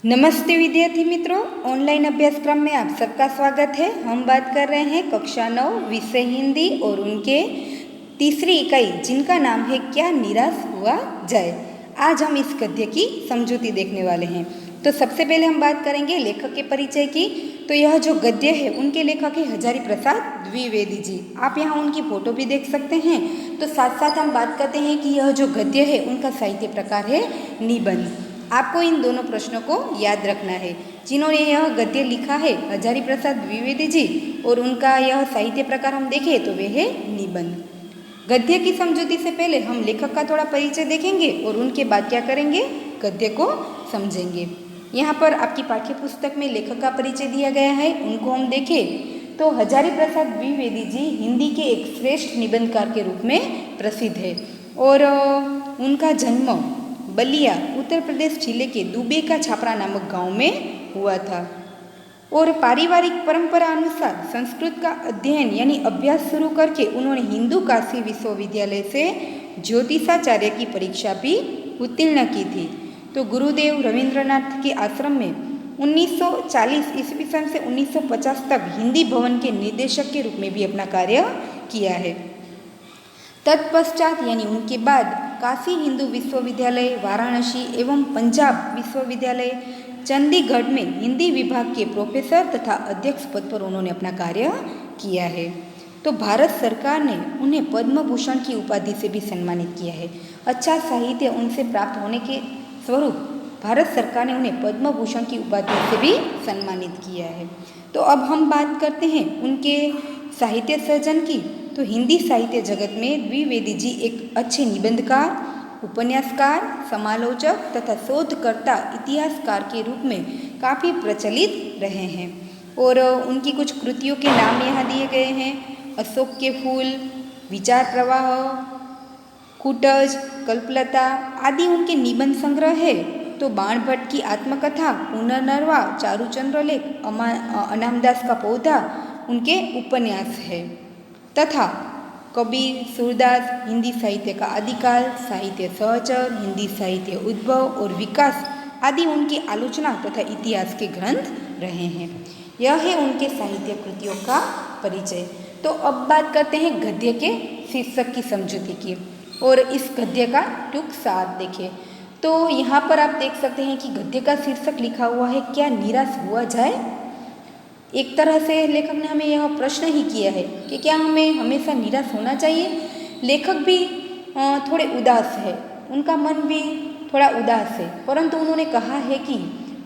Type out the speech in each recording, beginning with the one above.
नमस्ते विद्यार्थी मित्रों, ऑनलाइन अभ्यासक्रम में आप सबका स्वागत है। हम बात कर रहे हैं कक्षा 9 विषय हिंदी और उनके तीसरी इकाई जिनका नाम है क्या निराश हुआ जाए। आज हम इस गद्य की समझौती देखने वाले हैं। तो सबसे पहले हम बात करेंगे लेखक के परिचय की। तो यह जो गद्य है उनके लेखक है हजारी प्रसाद द्विवेदी जी। आप यहाँ उनकी फोटो भी देख सकते हैं। तो साथ साथ हम बात करते हैं कि यह जो गद्य है उनका साहित्य प्रकार है निबंध। आपको इन दोनों प्रश्नों को याद रखना है। जिन्होंने यह गद्य लिखा है हजारी प्रसाद द्विवेदी जी और उनका यह साहित्य प्रकार हम देखें तो वे है निबंध। गद्य की समझौती से पहले हम लेखक का थोड़ा परिचय देखेंगे और उनके बाद क्या करेंगे, गद्य को समझेंगे। यहाँ पर आपकी पाठ्य पुस्तक में लेखक का परिचय दिया गया है, उनको हम देखें तो हजारी प्रसाद द्विवेदी जी हिंदी के एक श्रेष्ठ निबंधकार के रूप में प्रसिद्ध है और उनका जन्म बलिया उत्तर प्रदेश जिले के दुबे का छापरा नामक गांव में हुआ था और पारिवारिक परंपरा अनुसार संस्कृत का अध्ययन यानी अभ्यास शुरू करके उन्होंने हिंदू काशी विश्वविद्यालय से ज्योतिषाचार्य की परीक्षा भी उत्तीर्ण की थी। तो गुरुदेव रविंद्रनाथ के आश्रम में 1940 ईस्वी सन से 1950 तक हिंदी भवन के निर्देशक के रूप में भी अपना कार्य किया है। तत्पश्चात यानी उनके बाद काशी हिंदू विश्वविद्यालय वाराणसी एवं पंजाब विश्वविद्यालय चंडीगढ़ में हिंदी विभाग के प्रोफेसर तथा अध्यक्ष पद पर उन्होंने अपना कार्य किया है। तो भारत सरकार ने उन्हें पद्म भूषण की उपाधि से भी सम्मानित किया है। अच्छा साहित्य उनसे प्राप्त होने के स्वरूप भारत सरकार ने उन्हें पद्म भूषण की उपाधि से भी सम्मानित किया है। तो अब हम बात करते हैं उनके साहित्य सर्जन की। तो हिंदी साहित्य जगत में द्विवेदी जी एक अच्छे निबंधकार, उपन्यासकार, समालोचक तथा शोधकर्ता, इतिहासकार के रूप में काफ़ी प्रचलित रहे हैं और उनकी कुछ कृतियों के नाम यहाँ दिए गए हैं। अशोक के फूल, विचार प्रवाह, कुटज, कल्पलता आदि उनके निबंध संग्रह है। तो बाण भट्ट की आत्मकथा, पुनर्नवा, चारुचंद्र लेख, अनामदास का पौधा उनके उपन्यास है तथा कबीर, सूरदास, हिंदी साहित्य का आदिकाल, साहित्य सहचर, हिंदी साहित्य उद्भव और विकास आदि उनकी आलोचना तथा इतिहास के ग्रंथ रहे हैं। यह है उनके साहित्य कृतियों का परिचय। तो अब बात करते हैं गद्य के शीर्षक की समझौती की और इस गद्य का टूक सार देखें। तो यहाँ पर आप देख सकते हैं कि गद्य का शीर्षक लिखा हुआ है क्या निराश हुआ जाए। एक तरह से लेखक ने हमें यह प्रश्न ही किया है कि क्या हमें हमेशा निराश होना चाहिए। लेखक भी थोड़े उदास है, उनका मन भी थोड़ा उदास है, परंतु उन्होंने कहा है कि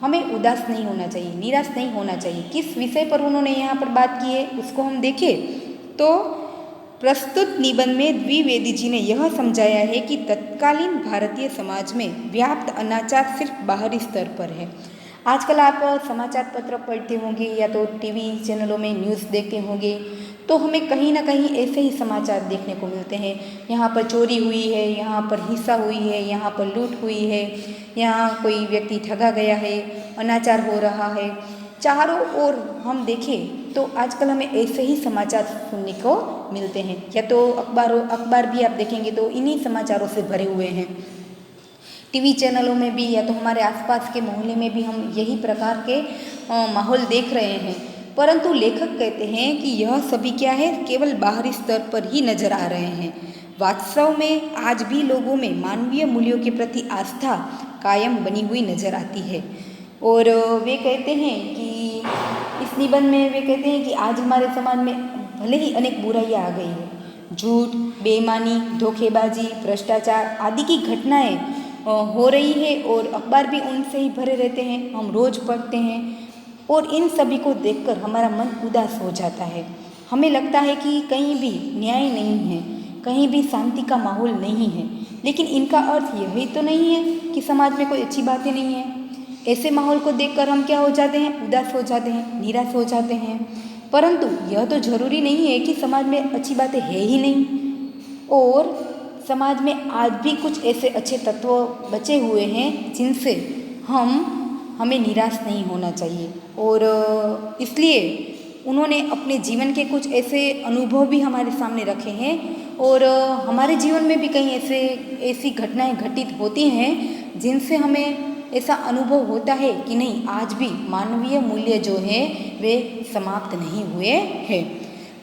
हमें उदास नहीं होना चाहिए, निराश नहीं होना चाहिए। किस विषय पर उन्होंने यहाँ पर बात की है उसको हम देखें तो प्रस्तुत निबंध में द्विवेदी जी ने यह समझाया है कि तत्कालीन भारतीय समाज में व्याप्त अनाचार सिर्फ बाहरी स्तर पर है। आजकल आप समाचार पत्र पढ़ते होंगे या तो टीवी चैनलों में न्यूज़ देखते होंगे तो हमें कहीं ना कहीं ऐसे ही समाचार देखने को मिलते हैं। यहाँ पर चोरी हुई है, यहाँ पर हिंसा हुई है, यहाँ पर लूट हुई है, यहाँ कोई व्यक्ति ठगा गया है, अनाचार हो रहा है। चारों ओर हम देखें तो आजकल हमें ऐसे ही समाचार सुनने को मिलते हैं। या तो अखबार भी आप देखेंगे तो इन्हीं समाचारों से भरे हुए हैं। टीवी चैनलों में भी या तो हमारे आसपास के मोहल्ले में भी हम यही प्रकार के माहौल देख रहे हैं। परंतु लेखक कहते हैं कि यह सभी क्या है, केवल बाहरी स्तर पर ही नजर आ रहे हैं। वास्तव में आज भी लोगों में मानवीय मूल्यों के प्रति आस्था कायम बनी हुई नजर आती है। और वे कहते हैं कि इस निबंध में वे कहते हैं कि आज हमारे समाज में भले ही अनेक बुराइयां आ गई है, झूठ, बेईमानी, धोखेबाजी, भ्रष्टाचार आदि की घटनाएं हो रही है और अखबार भी उनसे ही भरे रहते हैं, हम रोज़ पढ़ते हैं और इन सभी को देखकर हमारा मन उदास हो जाता है। हमें लगता है कि कहीं भी न्याय नहीं है, कहीं भी शांति का माहौल नहीं है। लेकिन इनका अर्थ यही तो नहीं है कि समाज में कोई अच्छी बातें नहीं हैं। ऐसे माहौल को देखकर हम क्या हो जाते हैं, उदास हो जाते हैं, निराश हो जाते हैं। परंतु यह तो जरूरी नहीं है कि समाज में अच्छी बातें है ही नहीं और समाज में आज भी कुछ ऐसे अच्छे तत्व बचे हुए हैं जिनसे हमें निराश नहीं होना चाहिए। और इसलिए उन्होंने अपने जीवन के कुछ ऐसे अनुभव भी हमारे सामने रखे हैं और हमारे जीवन में भी कई ऐसी घटनाएं घटित होती हैं जिनसे हमें ऐसा अनुभव होता है कि नहीं, आज भी मानवीय मूल्य जो है वे समाप्त नहीं हुए हैं।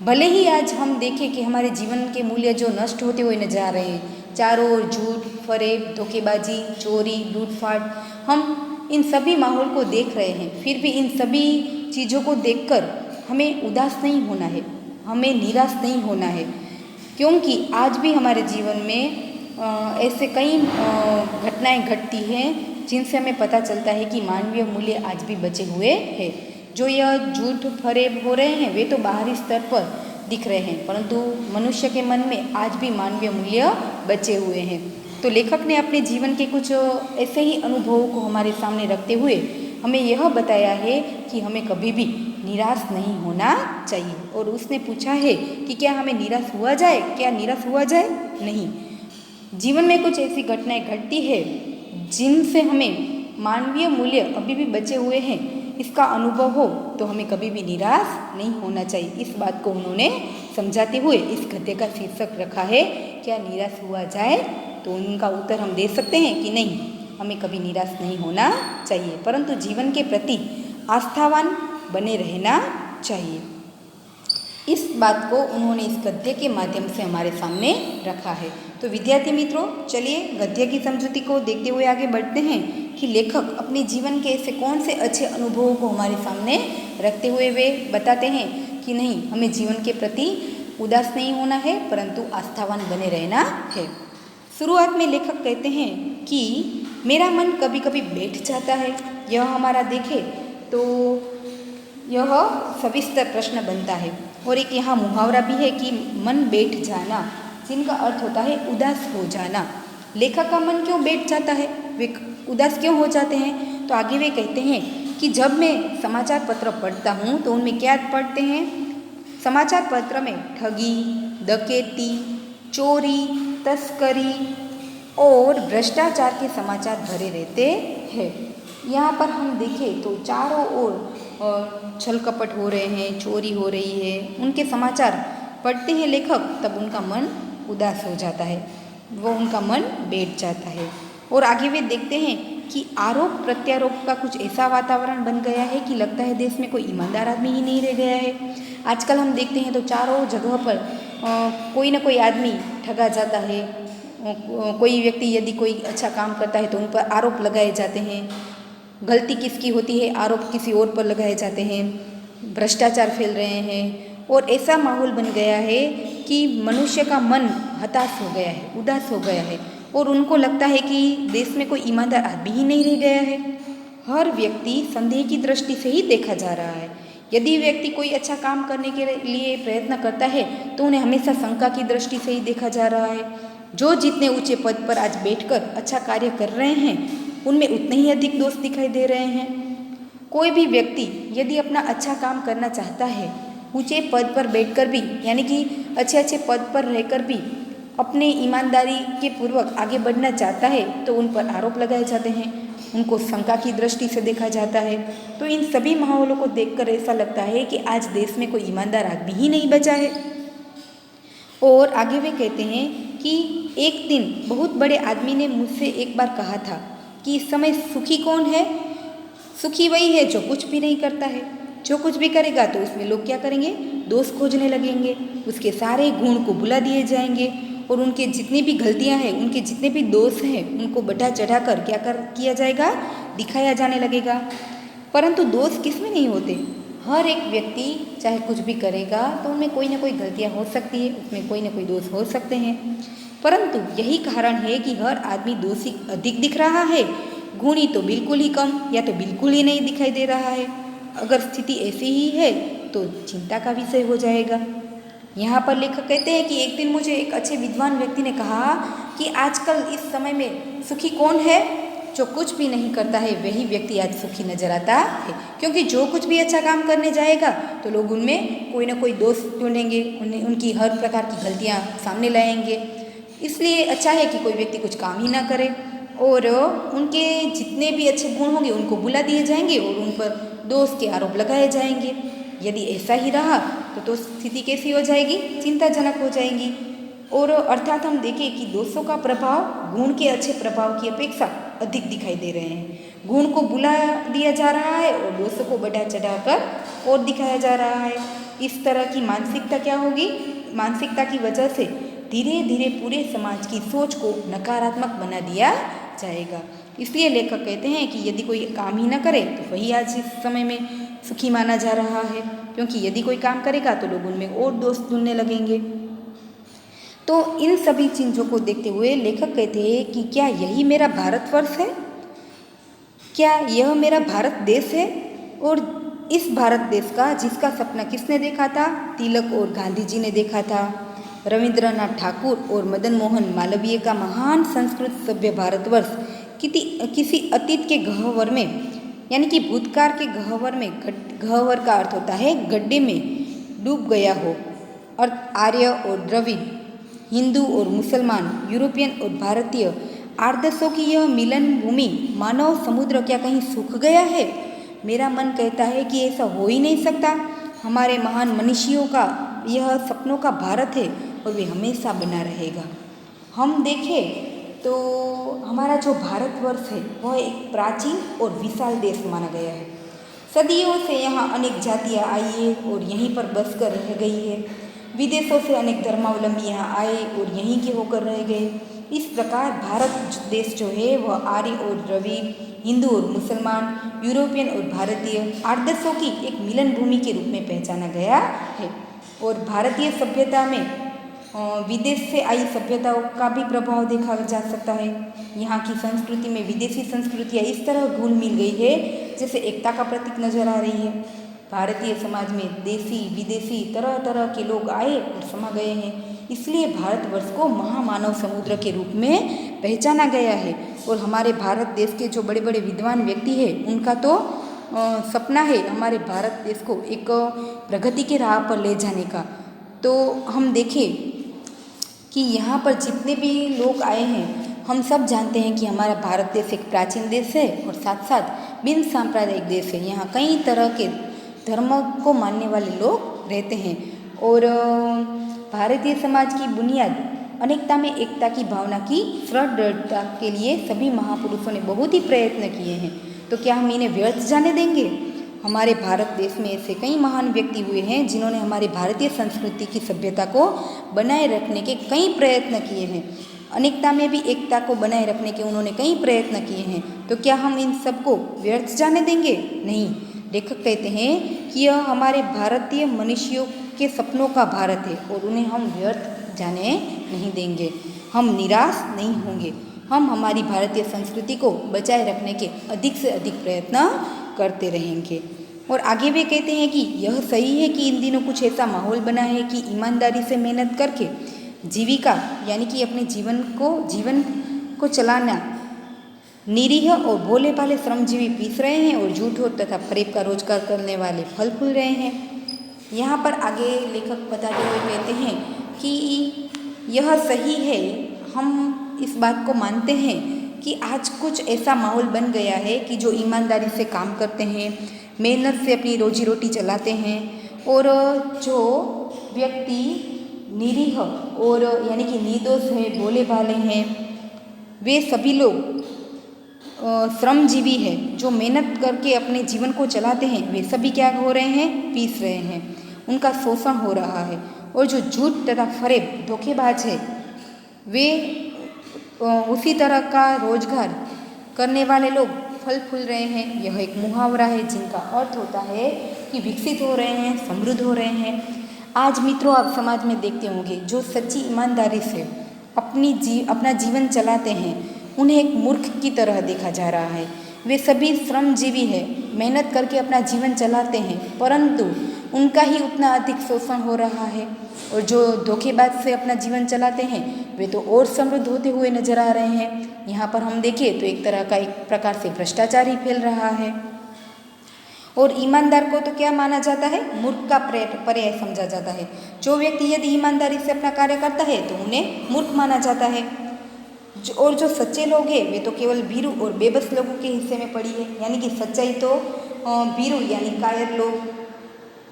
भले ही आज हम देखें कि हमारे जीवन के मूल्य जो नष्ट होते हुए नजर आ रहे हैं, चारों ओर झूठ, फरेब, धोखेबाजी, चोरी, लूटफाट, हम इन सभी माहौल को देख रहे हैं। फिर भी इन सभी चीज़ों को देखकर हमें उदास नहीं होना है, हमें निराश नहीं होना है, क्योंकि आज भी हमारे जीवन में ऐसे कई घटनाएं घटती हैं जिनसे हमें पता चलता है कि मानवीय मूल्य आज भी बचे हुए हैं। जो यह झूठ फरेब हो रहे हैं वे तो बाहरी स्तर पर दिख रहे हैं, परंतु मनुष्य के मन में आज भी मानवीय मूल्य बचे हुए हैं। तो लेखक ने अपने जीवन के कुछ ऐसे ही अनुभवों को हमारे सामने रखते हुए हमें यह बताया है कि हमें कभी भी निराश नहीं होना चाहिए। और उसने पूछा है कि क्या हमें निराश हुआ जाए, क्या निराश हुआ जाए? नहीं। जीवन में कुछ ऐसी घटनाएं घटती है जिनसे हमें मानवीय मूल्य अभी भी बचे हुए हैं, इसका अनुभव हो तो हमें कभी भी निराश नहीं होना चाहिए। इस बात को उन्होंने समझाते हुए इस गद्य का शीर्षक रखा है, क्या निराश हुआ जाए? तो उनका उत्तर हम दे सकते हैं कि नहीं, हमें कभी निराश नहीं होना चाहिए, परंतु जीवन के प्रति आस्थावान बने रहना चाहिए। इस बात को उन्होंने इस गद्य के माध्यम से हमारे सामने रखा है। तो विद्यार्थी मित्रों, चलिए गद्य की समझूती को देखते हुए आगे बढ़ते हैं कि लेखक अपने जीवन के ऐसे कौन से अच्छे अनुभवों को हमारे सामने रखते हुए वे बताते हैं कि नहीं, हमें जीवन के प्रति उदास नहीं होना है, परंतु आस्थावान बने रहना है। शुरुआत में लेखक कहते हैं कि मेरा मन कभी कभी बैठ जाता है। यह हमारा देखे तो यह सविस्तर प्रश्न बनता है। और एक यहाँ मुहावरा भी है कि मन बैठ जाना, जिनका अर्थ होता है उदास हो जाना। लेखक का मन क्यों बैठ जाता है, वे उदास क्यों हो जाते हैं? तो आगे वे कहते हैं कि जब मैं समाचार पत्र पढ़ता हूँ तो उनमें क्या पढ़ते हैं? समाचार पत्र में ठगी, डकैती, चोरी, तस्करी और भ्रष्टाचार के समाचार भरे रहते हैं। यहाँ पर हम देखें तो चारों ओर छल कपट हो रहे हैं, चोरी हो रही है, उनके समाचार पढ़ते हैं लेखक, तब उनका मन उदास हो जाता है, वो उनका मन बैठ जाता है। और आगे वे देखते हैं कि आरोप प्रत्यारोप का कुछ ऐसा वातावरण बन गया है कि लगता है देश में कोई ईमानदार आदमी ही नहीं रह गया है। आजकल हम देखते हैं तो चारों जगह पर कोई ना कोई आदमी ठगा जाता है। कोई व्यक्ति यदि कोई अच्छा काम करता है तो उन पर आरोप लगाए जाते हैं, गलती किसकी होती है आरोप किसी और पर लगाए जाते हैं, भ्रष्टाचार फैल रहे हैं। और ऐसा माहौल बन गया है कि मनुष्य का मन हताश हो गया है, उदास हो गया है, और उनको लगता है कि देश में कोई ईमानदार आदमी ही नहीं रह गया है। हर व्यक्ति संदेह की दृष्टि से ही देखा जा रहा है। यदि व्यक्ति कोई अच्छा काम करने के लिए प्रयत्न करता है तो उन्हें हमेशा शंका की दृष्टि से ही देखा जा रहा है। जो जितने ऊंचे पद पर आज बैठकर अच्छा कार्य कर रहे हैं उनमें उतने ही अधिक दोष दिखाई दे रहे हैं। कोई भी व्यक्ति यदि अपना अच्छा काम करना चाहता है, ऊंचे पद पर बैठकर भी, यानी कि अच्छे अच्छे पद पर रहकर भी अपने ईमानदारी के पूर्वक आगे बढ़ना चाहता है तो उन पर आरोप लगाए जाते हैं, उनको शंका की दृष्टि से देखा जाता है। तो इन सभी माहौलों को देखकर ऐसा लगता है कि आज देश में कोई ईमानदार आदमी ही नहीं बचा है। और आगे वे कहते हैं कि एक दिन बहुत बड़े आदमी ने मुझसे एक बार कहा था कि इस समय सुखी कौन है? सुखी वही है जो कुछ भी नहीं करता है। जो कुछ भी करेगा तो उसमें लोग क्या करेंगे? दोष खोजने लगेंगे, उसके सारे गुण को भुला दिए जाएंगे और उनके जितनी भी गलतियां हैं, उनके जितने भी दोष हैं, उनको बढ़ा चढ़ा कर किया जाएगा? दिखाया जाने लगेगा। परंतु दोष किस में नहीं होते? हर एक व्यक्ति चाहे कुछ भी करेगा तो उनमें कोई ना कोई गलतियां हो सकती है, उसमें कोई ना कोई दोष हो सकते हैं। परंतु यही कारण है कि हर आदमी दोषी अधिक दिख रहा है, गुणी तो बिल्कुल ही कम या तो बिल्कुल ही नहीं दिखाई दे रहा है। अगर स्थिति ऐसी ही है तो चिंता का विषय हो जाएगा। यहाँ पर लेखक कहते हैं कि एक दिन मुझे एक अच्छे विद्वान व्यक्ति ने कहा कि आजकल इस समय में सुखी कौन है? जो कुछ भी नहीं करता है वही व्यक्ति आज सुखी नजर आता है, क्योंकि जो कुछ भी अच्छा काम करने जाएगा तो लोग उनमें कोई ना कोई दोष ढूंढेंगे, उनकी हर प्रकार की गलतियाँ सामने लाएंगे। इसलिए अच्छा है कि कोई व्यक्ति कुछ काम ही ना करे और उनके जितने भी अच्छे गुण होंगे उनको बुला दिए जाएंगे और उन पर दोष के आरोप लगाए जाएंगे। यदि ऐसा ही रहा तो स्थिति कैसी हो जाएगी? चिंताजनक हो जाएगी। और अर्थात हम देखें कि दोषों का प्रभाव गुण के अच्छे प्रभाव की अपेक्षा अधिक दिखाई दे रहे हैं। गुण को बुला दिया जा रहा है और दोषों को बढ़ा चढ़ाकर और दिखाया जा रहा है। इस तरह की मानसिकता क्या होगी? मानसिकता की वजह से धीरे धीरे पूरे समाज की सोच को नकारात्मक बना दिया जाएगा। इसलिए लेखक कहते हैं कि यदि कोई काम ही न करे तो वही आज इस समय में सुखी माना जा रहा है, क्योंकि यदि कोई काम करेगा तो लोग उनमें और दोष ढूंढने लगेंगे। तो इन सभी चीज़ों को देखते हुए लेखक कहते हैं कि क्या यही मेरा भारतवर्ष है? क्या यह मेरा भारत देश है? और इस भारत देश का जिसका सपना किसने देखा था? तिलक और गांधी जी ने देखा था। रविंद्रनाथ ठाकुर और मदन मोहन मालवीय का महान संस्कृत सभ्य भारतवर्ष किसी अतीत के गह्वर में, यानी कि भूतकाल के गह्वर में, गह्वर का अर्थ होता है गड्ढे में डूब गया हो। और आर्य और द्रविड़, हिंदू और मुसलमान, यूरोपियन और भारतीय आदर्शों की यह मिलन भूमि मानव समुद्र क्या कहीं सूख गया है? मेरा मन कहता है कि ऐसा हो ही नहीं सकता। हमारे महान मनीषियों का यह सपनों का भारत है और वे हमेशा बना रहेगा। हम देखें तो हमारा जो भारतवर्ष है वह एक प्राचीन और विशाल देश माना गया है। सदियों से यहाँ अनेक जातियाँ आई है और यहीं पर बस कर रह गई है। विदेशों से अनेक धर्मावलंबी यहाँ आए और यहीं के होकर रह गए। इस प्रकार भारत देश जो है वह आर्य और द्रविड़, हिंदू और मुसलमान, यूरोपियन और भारतीय आदर्शों की एक मिलन भूमि के रूप में पहचाना गया है। और भारतीय सभ्यता में विदेश से आई सभ्यताओं का भी प्रभाव देखा जा सकता है। यहाँ की संस्कृति में विदेशी संस्कृतियाँ इस तरह घुल मिल गई है जैसे एकता का प्रतीक नजर आ रही है। भारतीय समाज में देशी विदेशी तरह तरह के लोग आए और समा गए हैं। इसलिए भारतवर्ष को महामानव समुद्र के रूप में पहचाना गया है। और हमारे भारत देश के जो बड़े बड़े विद्वान व्यक्ति हैं उनका तो सपना है हमारे भारत देश को एक प्रगति के राह पर ले जाने का। तो हम देखें कि यहाँ पर जितने भी लोग आए हैं हम सब जानते हैं कि हमारा भारत देश एक प्राचीन देश है और साथ साथ बिन सांप्रदायिक देश है। यहाँ कई तरह के धर्मों को मानने वाले लोग रहते हैं। और भारतीय समाज की बुनियाद अनेकता में एकता की भावना की सुदृढ़ता के लिए सभी महापुरुषों ने बहुत ही प्रयत्न किए हैं। तो क्या हम इन्हें व्यर्थ जाने देंगे? हमारे भारत देश में ऐसे कई महान व्यक्ति हुए हैं जिन्होंने हमारे भारतीय संस्कृति की सभ्यता को बनाए रखने के कई प्रयत्न किए हैं। अनेकता में भी एकता को बनाए रखने के उन्होंने कई प्रयत्न किए हैं। तो क्या हम इन सबको व्यर्थ जाने देंगे? नहीं। लेखक कहते हैं कि यह हमारे भारतीय मनुष्यों के सपनों का भारत है और उन्हें हम व्यर्थ जाने नहीं देंगे। हम निराश नहीं होंगे। हम हमारी भारतीय संस्कृति को बचाए रखने के अधिक से अधिक प्रयत्न करते रहेंगे। और आगे वे कहते हैं कि यह सही है कि इन दिनों कुछ ऐसा माहौल बना है कि ईमानदारी से मेहनत करके जीविका यानी कि अपने जीवन को चलाना निरीह और भोले भाले श्रमजीवी पीस रहे हैं और झूठों तथा फरेब का रोजगार करने वाले फल फूल रहे हैं। यहाँ पर आगे लेखक बताते हुए कहते हैं कि यह सही है, हम इस बात को मानते हैं कि आज कुछ ऐसा माहौल बन गया है कि जो ईमानदारी से काम करते हैं, मेहनत से अपनी रोजी रोटी चलाते हैं और जो व्यक्ति निरीह और यानी कि निर्दोष है, भोले भाले हैं, वे सभी लोग श्रमजीवी है जो मेहनत करके अपने जीवन को चलाते हैं, वे सभी क्या हो रहे हैं? पीस रहे हैं, उनका शोषण हो रहा है। और जो झूठ तथा फरेब धोखेबाज है वे उसी तरह का रोजगार करने वाले लोग फल फूल रहे हैं। यह एक मुहावरा है जिनका अर्थ होता है कि विकसित हो रहे हैं, समृद्ध हो रहे हैं। आज मित्रों आप समाज में देखते होंगे जो सच्ची ईमानदारी से अपना जीवन चलाते हैं उन्हें एक मूर्ख की तरह देखा जा रहा है। वे सभी श्रमजीवी है, मेहनत करके अपना जीवन चलाते हैं, परंतु उनका ही उतना अधिक शोषण हो रहा है। और जो धोखेबाज से अपना जीवन चलाते हैं वे तो और समृद्ध होते हुए नजर आ रहे हैं। यहाँ पर हम देखें तो एक तरह का एक प्रकार से भ्रष्टाचार ही फैल रहा है। और ईमानदार को तो क्या माना जाता है? मूर्ख का पर्याय समझा जाता है। जो व्यक्ति यदि ईमानदारी से अपना कार्य करता है तो उन्हें मूर्ख माना जाता है। और जो सच्चे लोग हैं वे तो केवल भीरू और बेबस लोगों के हिस्से में पड़ी है। यानी कि सच्चाई तो भीरू यानी कायर लोग,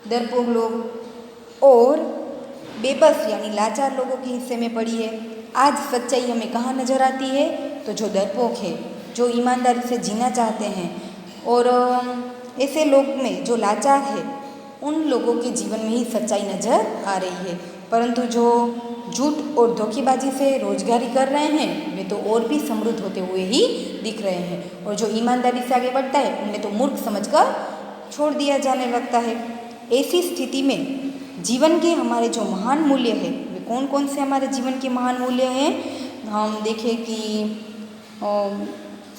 डरपोक लोग और बेबस यानी लाचार लोगों के हिस्से में पड़ी है। आज सच्चाई हमें कहाँ नज़र आती है? तो जो डरपोक है, जो ईमानदारी से जीना चाहते हैं और ऐसे लोग में जो लाचार है, उन लोगों के जीवन में ही सच्चाई नज़र आ रही है। परंतु जो झूठ और धोखेबाजी से रोजगारी कर रहे हैं, वे तो और भी समृद्ध होते हुए ही दिख रहे हैं, और जो ईमानदारी से आगे बढ़ता है उन्हें तो मूर्ख समझकर छोड़ दिया जाने लगता है। ऐसी स्थिति में जीवन के हमारे जो महान मूल्य है, वे कौन कौन से हमारे जीवन के महान मूल्य हैं? हम देखें कि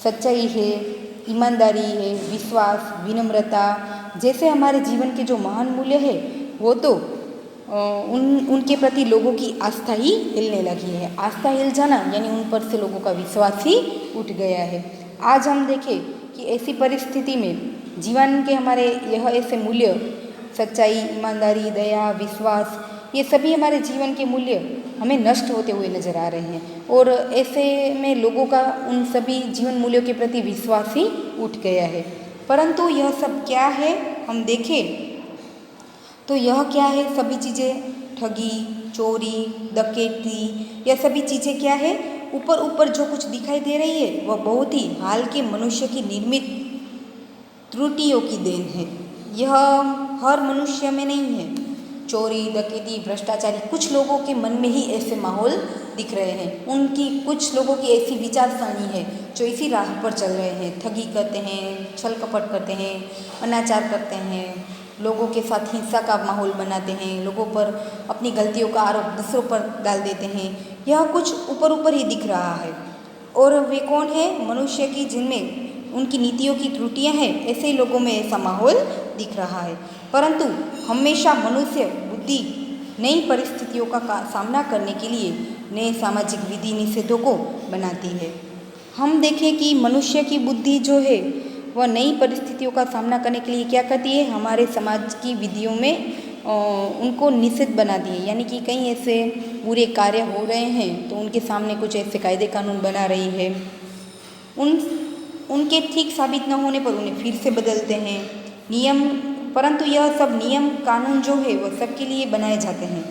सच्चाई है, ईमानदारी है, विश्वास, विनम्रता जैसे हमारे जीवन के जो महान मूल्य है, वो तो उनके प्रति लोगों की आस्था ही हिलने लगी है। आस्था हिल जाना यानी उन पर से लोगों का विश्वास ही उठ गया है। आज हम देखें कि ऐसी परिस्थिति में जीवन के हमारे यह ऐसे मूल्य, सच्चाई, ईमानदारी, दया, विश्वास, ये सभी हमारे जीवन के मूल्य हमें नष्ट होते हुए नजर आ रहे हैं, और ऐसे में लोगों का उन सभी जीवन मूल्यों के प्रति विश्वास ही उठ गया है। परंतु यह सब क्या है? हम देखें तो यह क्या है? सभी चीज़ें, ठगी, चोरी, डकैती, यह सभी चीज़ें क्या है? ऊपर ऊपर जो कुछ दिखाई दे रही है वह बहुत ही हाल के मनुष्य की निर्मित त्रुटियों की देन है। यह हर मनुष्य में नहीं है। चोरी, डकैती, भ्रष्टाचारी कुछ लोगों के मन में ही ऐसे माहौल दिख रहे हैं। उनकी कुछ लोगों की ऐसी विचारसरणी है जो इसी राह पर चल रहे हैं। ठगी करते हैं, छल कपट करते हैं, अनाचार करते हैं, लोगों के साथ हिंसा का माहौल बनाते हैं, लोगों पर अपनी गलतियों का आरोप दूसरों पर डाल देते हैं। यह कुछ ऊपर ऊपर ही दिख रहा है। और वे कौन है? मनुष्य की जिनमें उनकी नीतियों की त्रुटियां हैं, ऐसे ही लोगों में ऐसा माहौल दिख रहा है। परंतु हमेशा मनुष्य बुद्धि नई परिस्थितियों का सामना करने के लिए नए सामाजिक विधि निषेधों को बनाती है। हम देखें कि मनुष्य की बुद्धि जो है वह नई परिस्थितियों का सामना करने के लिए क्या करती है? हमारे समाज की विधियों में उनको निषिद्ध बनाती है। यानी कि कहीं ऐसे बुरे कार्य हो रहे हैं तो उनके सामने कुछ ऐसे कायदे कानून बना रही है। उनके ठीक साबित न होने पर उन्हें फिर से बदलते हैं नियम। परंतु यह सब नियम कानून जो है वह सबके लिए बनाए जाते हैं,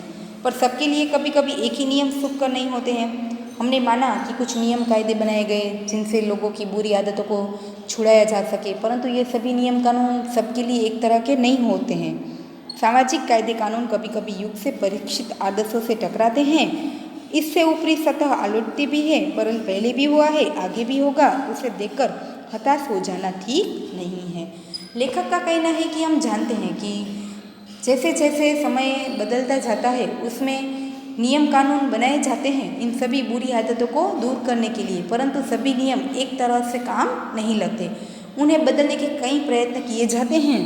पर सबके लिए कभी कभी एक ही नियम सुख नहीं होते हैं। हमने माना कि कुछ नियम कायदे बनाए गए जिनसे लोगों की बुरी आदतों को छुड़ाया जा सके, परंतु ये सभी नियम कानून सबके लिए एक तरह के नहीं होते हैं। सामाजिक कायदे कानून कभी कभी युग से परीक्षित आदर्शों से टकराते हैं। इससे ऊपरी सतह आलोटती भी है, परंतु पहले भी हुआ है, आगे भी होगा, उसे देखकर हताश हो जाना ठीक नहीं है। लेखक का कहना है कि हम जानते हैं कि जैसे जैसे समय बदलता जाता है उसमें नियम कानून बनाए जाते हैं इन सभी बुरी आदतों को दूर करने के लिए, परंतु सभी नियम एक तरह से काम नहीं लगते। उन्हें बदलने के कई प्रयत्न किए जाते हैं।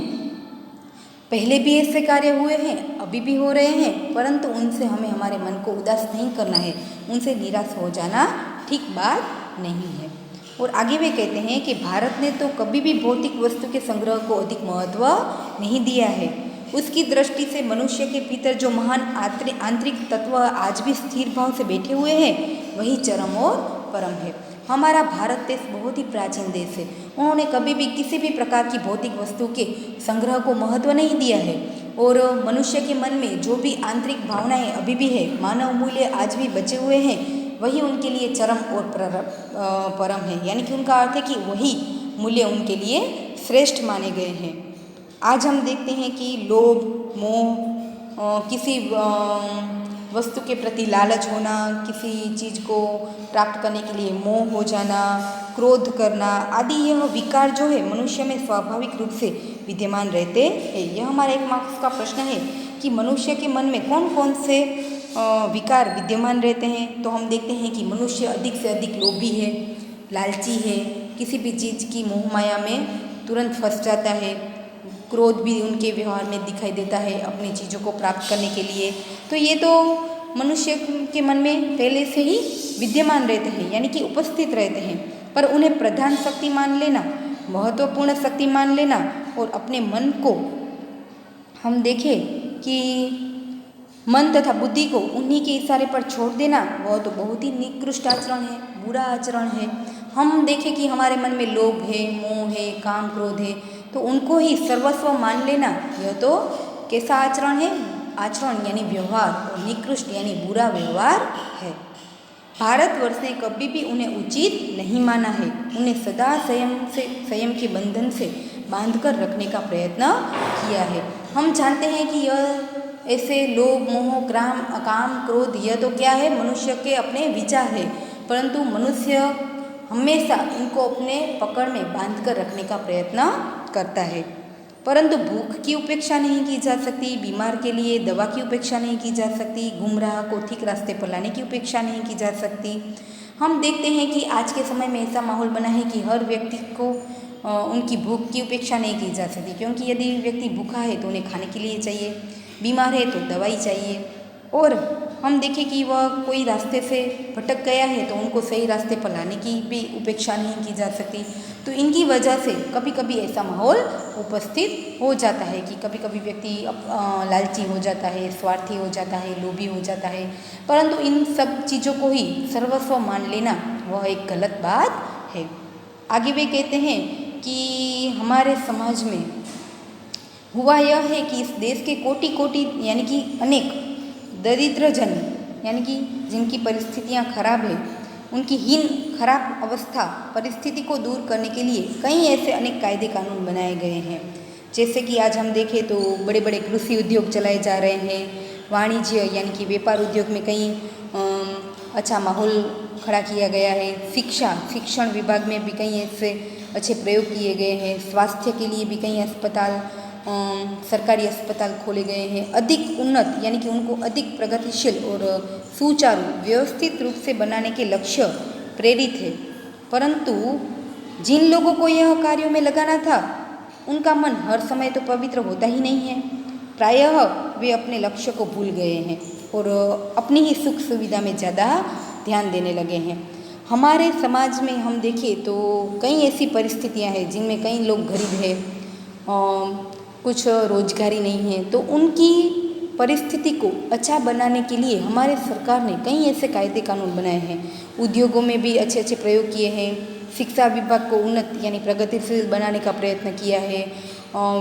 पहले भी ऐसे कार्य हुए हैं, अभी भी हो रहे हैं, परंतु उनसे हमें हमारे मन को उदास नहीं करना है, उनसे निराश हो जाना ठीक बात नहीं है। और आगे वे कहते हैं कि भारत ने तो कभी भी भौतिक वस्तु के संग्रह को अधिक महत्व नहीं दिया है। उसकी दृष्टि से मनुष्य के भीतर जो महान आंतरिक तत्व आज भी स्थिर भाव से बैठे हुए हैं वही चरम और परम है। हमारा भारत देश बहुत ही प्राचीन देश है। उन्होंने कभी भी किसी भी प्रकार की भौतिक वस्तु के संग्रह को महत्व नहीं दिया है, और मनुष्य के मन में जो भी आंतरिक भावनाएं अभी भी है, मानव मूल्य आज भी बचे हुए हैं, वही उनके लिए चरम और परम है। यानी कि उनका अर्थ है कि वही मूल्य उनके लिए श्रेष्ठ माने गए हैं। आज हम देखते हैं कि लोभ, मोह, किसी वस्तु के प्रति लालच होना, किसी चीज़ को प्राप्त करने के लिए मोह हो जाना, क्रोध करना आदि, यह विकार जो है मनुष्य में स्वाभाविक रूप से विद्यमान रहते हैं। यह हमारा एक मार्क्स का प्रश्न है कि मनुष्य के मन में कौन कौन से विकार विद्यमान रहते हैं। तो हम देखते हैं कि मनुष्य अधिक से अधिक लोभी है, लालची है, किसी भी चीज़ की मोह माया में तुरंत फंस जाता है। क्रोध भी उनके व्यवहार में दिखाई देता है अपनी चीज़ों को प्राप्त करने के लिए। तो ये तो मनुष्य के मन में पहले से ही विद्यमान रहते हैं, यानी कि उपस्थित रहते हैं, पर उन्हें प्रधान शक्ति मान लेना, महत्वपूर्ण शक्ति मान लेना और अपने मन को हम देखें कि मन तथा बुद्धि को उन्हीं के इशारे पर छोड़ देना, वह तो बहुत ही निकृष्ट आचरण है, बुरा आचरण है। हम देखें कि हमारे मन में लोभ है, मोह है, काम क्रोध है, तो उनको ही सर्वस्व मान लेना, यह तो कैसा आचरण है? आचरण यानी व्यवहार और निकृष्ट यानी बुरा व्यवहार है। भारतवर्ष ने कभी भी उन्हें उचित नहीं माना है। उन्हें सदा संयम के बंधन से बांधकर रखने का प्रयत्न किया है। हम जानते हैं कि यह ऐसे लोभ मोह काम क्रोध यह तो क्या है, मनुष्य के अपने विचार है, परंतु मनुष्य हमेशा इनको अपने पकड़ में बांध कर रखने का प्रयत्न करता है। परंतु भूख की उपेक्षा नहीं की जा सकती, बीमार के लिए दवा की उपेक्षा नहीं की जा सकती, गुमराह को ठीक रास्ते पर लाने की उपेक्षा नहीं की जा सकती। हम देखते हैं कि आज के समय में ऐसा माहौल बना है कि हर व्यक्ति को उनकी भूख की उपेक्षा नहीं की जा सकती, क्योंकि यदि व्यक्ति भूखा है तो उन्हें खाने के लिए चाहिए, बीमार है तो दवाई चाहिए, और हम देखें कि वह कोई रास्ते से भटक गया है तो उनको सही रास्ते पर लाने की भी उपेक्षा नहीं की जा सकती। तो इनकी वजह से कभी कभी ऐसा माहौल उपस्थित हो जाता है कि कभी कभी व्यक्ति लालची हो जाता है, स्वार्थी हो जाता है, लोभी हो जाता है, परंतु इन सब चीज़ों को ही सर्वस्व मान लेना वह एक गलत बात है। आगे वे कहते हैं कि हमारे समाज में हुआ यह है कि इस देश के कोटि कोटि यानी कि अनेक दरिद्र जन यानी कि जिनकी परिस्थितियां खराब है, उनकी हीन खराब अवस्था परिस्थिति को दूर करने के लिए कई ऐसे अनेक कायदे कानून बनाए गए हैं। जैसे कि आज हम देखें तो बड़े बड़े कृषि उद्योग चलाए जा रहे हैं, वाणिज्य यानी कि व्यापार उद्योग में कई अच्छा माहौल खड़ा किया गया है, शिक्षण विभाग में भी कई ऐसे अच्छे प्रयोग किए गए हैं, स्वास्थ्य के लिए भी कई अस्पताल सरकारी अस्पताल खोले गए हैं, अधिक उन्नत यानी कि उनको अधिक प्रगतिशील और सुचारू व्यवस्थित रूप से बनाने के लक्ष्य प्रेरित है। परंतु जिन लोगों को यह कार्यों में लगाना था उनका मन हर समय तो पवित्र होता ही नहीं है। प्रायः वे अपने लक्ष्य को भूल गए हैं और अपनी ही सुख सुविधा में ज़्यादा ध्यान देने लगे हैं। हमारे समाज में हम देखें तो कई ऐसी परिस्थितियां हैं जिनमें कई लोग गरीब हैं, कुछ रोजगारी नहीं है, तो उनकी परिस्थिति को अच्छा बनाने के लिए हमारे सरकार ने कई ऐसे कायदे कानून बनाए हैं। उद्योगों में भी अच्छे अच्छे प्रयोग किए हैं, शिक्षा विभाग को उन्नत यानी प्रगतिशील बनाने का प्रयत्न किया है,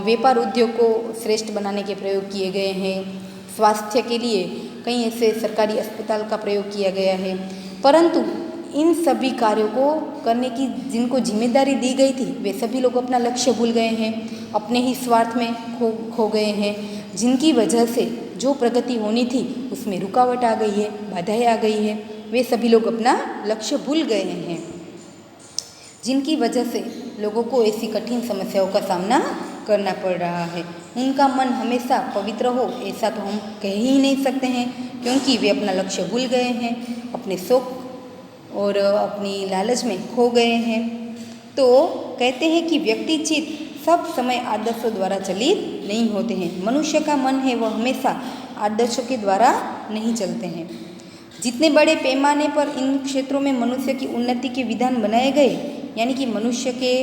व्यापार उद्योग को श्रेष्ठ बनाने के प्रयोग किए गए हैं, स्वास्थ्य के लिए कई ऐसे सरकारी अस्पताल का प्रयोग किया गया है। परंतु इन सभी कार्यों को करने की जिनको जिम्मेदारी दी गई थी वे सभी लोग अपना लक्ष्य भूल गए हैं, अपने ही स्वार्थ में खो गए हैं, जिनकी वजह से जो प्रगति होनी थी उसमें रुकावट आ गई है, बाधाएं आ गई है। वे सभी लोग अपना लक्ष्य भूल गए हैं, जिनकी वजह से लोगों को ऐसी कठिन समस्याओं का सामना करना पड़ रहा है। उनका मन हमेशा पवित्र हो ऐसा तो हम कह ही नहीं सकते हैं, क्योंकि वे अपना लक्ष्य भूल गए हैं, अपने शौक और अपनी लालच में खो गए हैं। तो कहते हैं कि व्यक्ति चित्त सब समय आदर्शों द्वारा चलित नहीं होते हैं। मनुष्य का मन है वह हमेशा आदर्शों के द्वारा नहीं चलते हैं। जितने बड़े पैमाने पर इन क्षेत्रों में मनुष्य की उन्नति के विधान बनाए गए, यानी कि मनुष्य के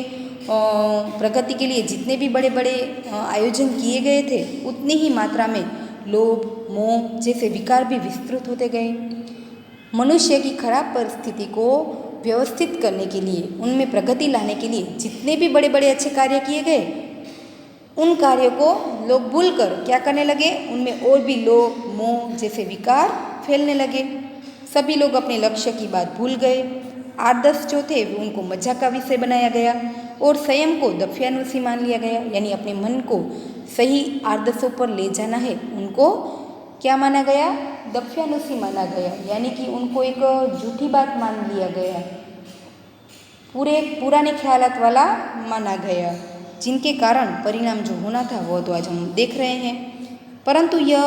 प्रगति के लिए जितने भी बड़े बड़े आयोजन किए गए थे, उतनी ही मात्रा में लोभ मोह जैसे विकार भी विस्तृत होते गए। मनुष्य की खराब परिस्थिति को व्यवस्थित करने के लिए, उनमें प्रगति लाने के लिए जितने भी बड़े बड़े अच्छे कार्य किए गए, उन कार्यों को लोग भूलकर क्या करने लगे, उनमें और भी लोभ मोह जैसे विकार फैलने लगे। सभी लोग अपने लक्ष्य की बात भूल गए। आदर्श जो थे वो उनको मजाक का विषय बनाया गया और संयम को दफयानुसी मान लिया गया, यानी अपने मन को सही आदर्शों पर ले जाना है, उनको क्या माना गया, दफयानुसी माना गया, यानी कि उनको एक झूठी बात मान लिया गया, पुराने ख्यालात वाला माना गया, जिनके कारण परिणाम जो होना था वो तो आज हम देख रहे हैं। परंतु यह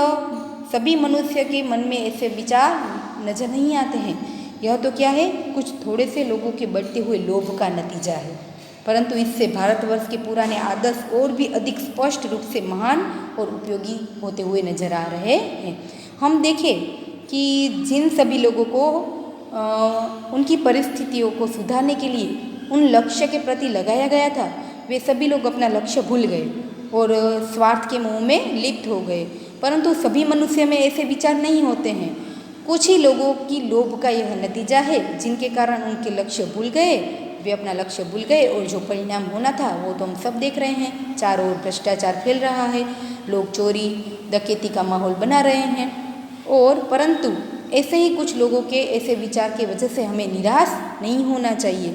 सभी मनुष्य के मन में ऐसे विचार नजर नहीं आते हैं। यह तो क्या है, कुछ थोड़े से लोगों के बढ़ते हुए लोभ का नतीजा है। परंतु इससे भारतवर्ष के पुराने आदर्श और भी अधिक स्पष्ट रूप से महान और उपयोगी होते हुए नजर आ रहे हैं। हम देखें कि जिन सभी लोगों को उनकी परिस्थितियों को सुधारने के लिए उन लक्ष्य के प्रति लगाया गया था, वे सभी लोग अपना लक्ष्य भूल गए और स्वार्थ के मोह में लिप्त हो गए। परंतु सभी मनुष्य में ऐसे विचार नहीं होते हैं। कुछ ही लोगों की लोभ का यह नतीजा है, जिनके कारण उनके लक्ष्य भूल गए, वे अपना लक्ष्य भूल गए और जो परिणाम होना था वो तो हम सब देख रहे हैं। चारों ओर भ्रष्टाचार फैल रहा है, लोग चोरी डकैती का माहौल बना रहे हैं। और परंतु ऐसे ही कुछ लोगों के ऐसे विचार की वजह से हमें निराश नहीं होना चाहिए,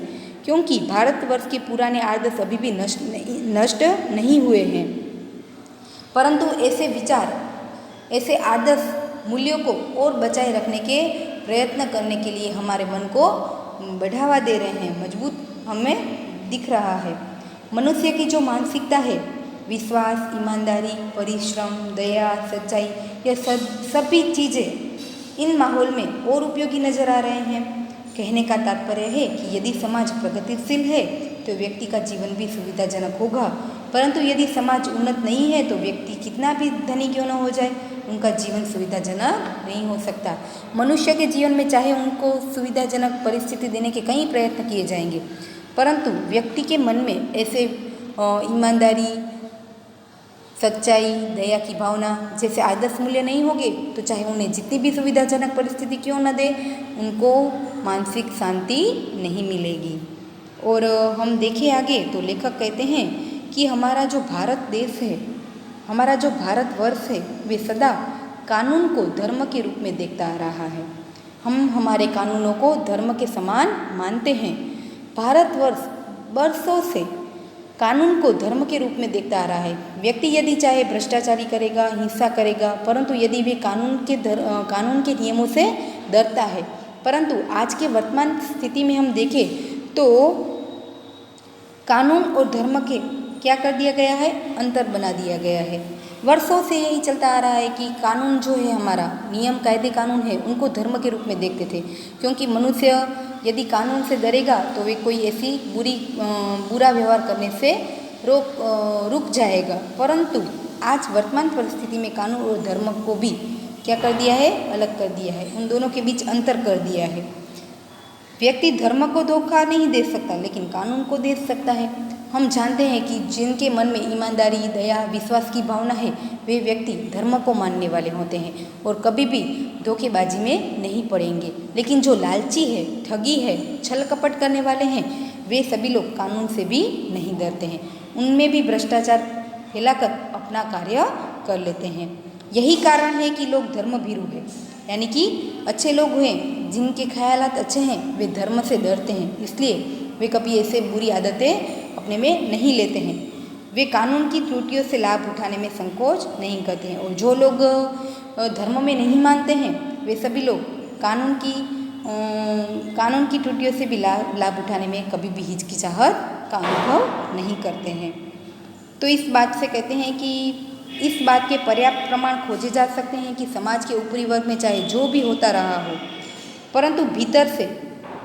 क्योंकि भारतवर्ष के पुराने आदर्श अभी भी नष्ट नहीं हुए हैं। परंतु ऐसे विचार, ऐसे आदर्श मूल्यों को और बचाए रखने के प्रयत्न करने के लिए हमारे मन को बढ़ावा दे रहे हैं, मजबूत हमें दिख रहा है। मनुष्य की जो मानसिकता है, विश्वास, ईमानदारी, परिश्रम, दया, सच्चाई, यह सभी चीज़ें इन माहौल में और उपयोगी नजर आ रहे हैं। कहने का तात्पर्य है कि यदि समाज प्रगतिशील है तो व्यक्ति का जीवन भी सुविधाजनक होगा, परंतु यदि समाज उन्नत नहीं है तो व्यक्ति कितना भी धनी क्यों न हो जाए, उनका जीवन सुविधाजनक नहीं हो सकता। मनुष्य के जीवन में चाहे उनको सुविधाजनक परिस्थिति देने के कई प्रयत्न किए जाएंगे, परंतु व्यक्ति के मन में ऐसे ईमानदारी, सच्चाई, दया की भावना जैसे आदर्श मूल्य नहीं होंगे तो चाहे उन्हें जितनी भी सुविधाजनक परिस्थिति क्यों न दे, उनको मानसिक शांति नहीं मिलेगी। और हम देखें आगे तो लेखक कहते हैं कि हमारा जो भारत देश है, हमारा जो भारतवर्ष है, वे सदा कानून को धर्म के रूप में देखता आ रहा है। हम हमारे कानूनों को धर्म के समान मानते हैं। भारतवर्ष वर्षों से कानून को धर्म के रूप में देखता आ रहा है। व्यक्ति यदि चाहे भ्रष्टाचारी करेगा, हिंसा करेगा, परंतु यदि वे कानून के नियमों से डरता है। परंतु आज के वर्तमान स्थिति में हम देखें तो कानून और धर्म के क्या कर दिया गया है, अंतर बना दिया गया है। वर्षों से यही चलता आ रहा है कि कानून जो है, हमारा नियम कायदे कानून है, उनको धर्म के रूप में देखते थे, क्योंकि मनुष्य यदि कानून से डरेगा तो वे कोई ऐसी बुरा व्यवहार करने से रुक जाएगा। परंतु आज वर्तमान परिस्थिति में कानून और धर्म को भी क्या कर दिया है, अलग कर दिया है, उन दोनों के बीच अंतर कर दिया है। व्यक्ति धर्म को धोखा नहीं दे सकता, लेकिन कानून को दे सकता है। हम जानते हैं कि जिनके मन में ईमानदारी, दया, विश्वास की भावना है, वे व्यक्ति धर्म को मानने वाले होते हैं और कभी भी धोखेबाजी में नहीं पड़ेंगे। लेकिन जो लालची है, ठगी है, छल कपट करने वाले हैं, वे सभी लोग कानून से भी नहीं डरते हैं। उनमें भी भ्रष्टाचार फैलाकर अपना कार्य कर लेते हैं। यही कारण है कि लोग धर्म भीरू हैं, यानी कि अच्छे लोग हैं, जिनके ख्यालात अच्छे हैं, वे धर्म से डरते हैं, इसलिए वे कभी ऐसे बुरी आदतें अपने में नहीं लेते हैं। वे कानून की त्रुटियों से लाभ उठाने में संकोच नहीं करते हैं। और जो लोग धर्म में नहीं मानते हैं, वे सभी लोग कानून की त्रुटियों से भी लाभ उठाने में कभी भी हिचकिचाहट का अनुभव नहीं करते हैं। तो इस बात से कहते हैं कि इस बात के पर्याप्त प्रमाण खोजे जा सकते हैं कि समाज के ऊपरी वर्ग में चाहे जो भी होता रहा हो, परंतु भीतर से,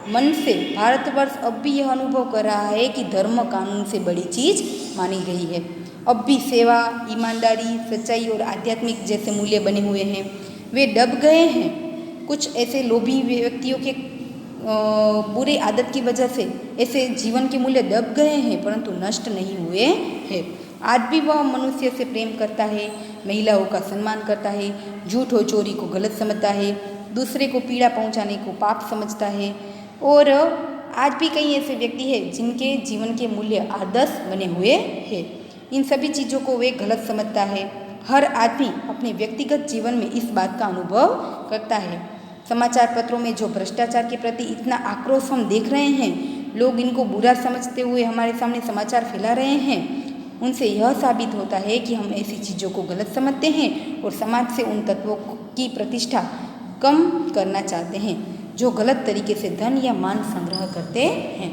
मन से भारतवर्ष अब भी यह अनुभव कर रहा है कि धर्म कानून से बड़ी चीज़ मानी गई है। अब भी सेवा, ईमानदारी, सच्चाई और आध्यात्मिक जैसे मूल्य बने हुए हैं, वे दब गए हैं। कुछ ऐसे लोभी व्यक्तियों के बुरी आदत की वजह से ऐसे जीवन के मूल्य दब गए हैं, परंतु नष्ट नहीं हुए हैं। आज भी वह मनुष्य से प्रेम करता है, महिलाओं का सम्मान करता है, झूठ और चोरी को गलत समझता है, दूसरे को पीड़ा पहुंचाने को पाप समझता है। और आज भी कई ऐसे व्यक्ति हैं जिनके जीवन के मूल्य आदर्श बने हुए हैं। इन सभी चीज़ों को वे गलत समझता है। हर आदमी अपने व्यक्तिगत जीवन में इस बात का अनुभव करता है। समाचार पत्रों में जो भ्रष्टाचार के प्रति इतना आक्रोश हम देख रहे हैं, लोग इनको बुरा समझते हुए हमारे सामने समाचार फैला रहे हैं, उनसे यह साबित होता है कि हम ऐसी चीज़ों को गलत समझते हैं और समाज से उन तत्वों की प्रतिष्ठा कम करना चाहते हैं जो गलत तरीके से धन या मान संग्रह करते हैं।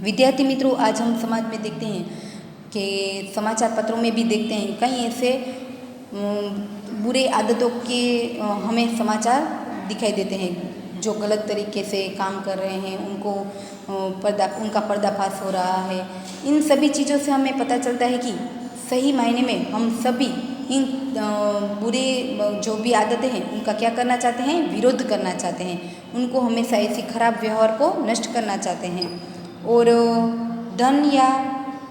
विद्यार्थी मित्रों, आज हम समाज में देखते हैं कि समाचार पत्रों में भी देखते हैं कई ऐसे बुरे आदतों के हमें समाचार दिखाई देते हैं जो गलत तरीके से काम कर रहे हैं, उनका पर्दाफाश हो रहा है। इन सभी चीज़ों से हमें पता चलता है कि सही मायने में हम सभी इन बुरे जो भी आदतें हैं उनका क्या करना चाहते हैं, विरोध करना चाहते हैं। उनको हमेशा ऐसी खराब व्यवहार को नष्ट करना चाहते हैं और धन या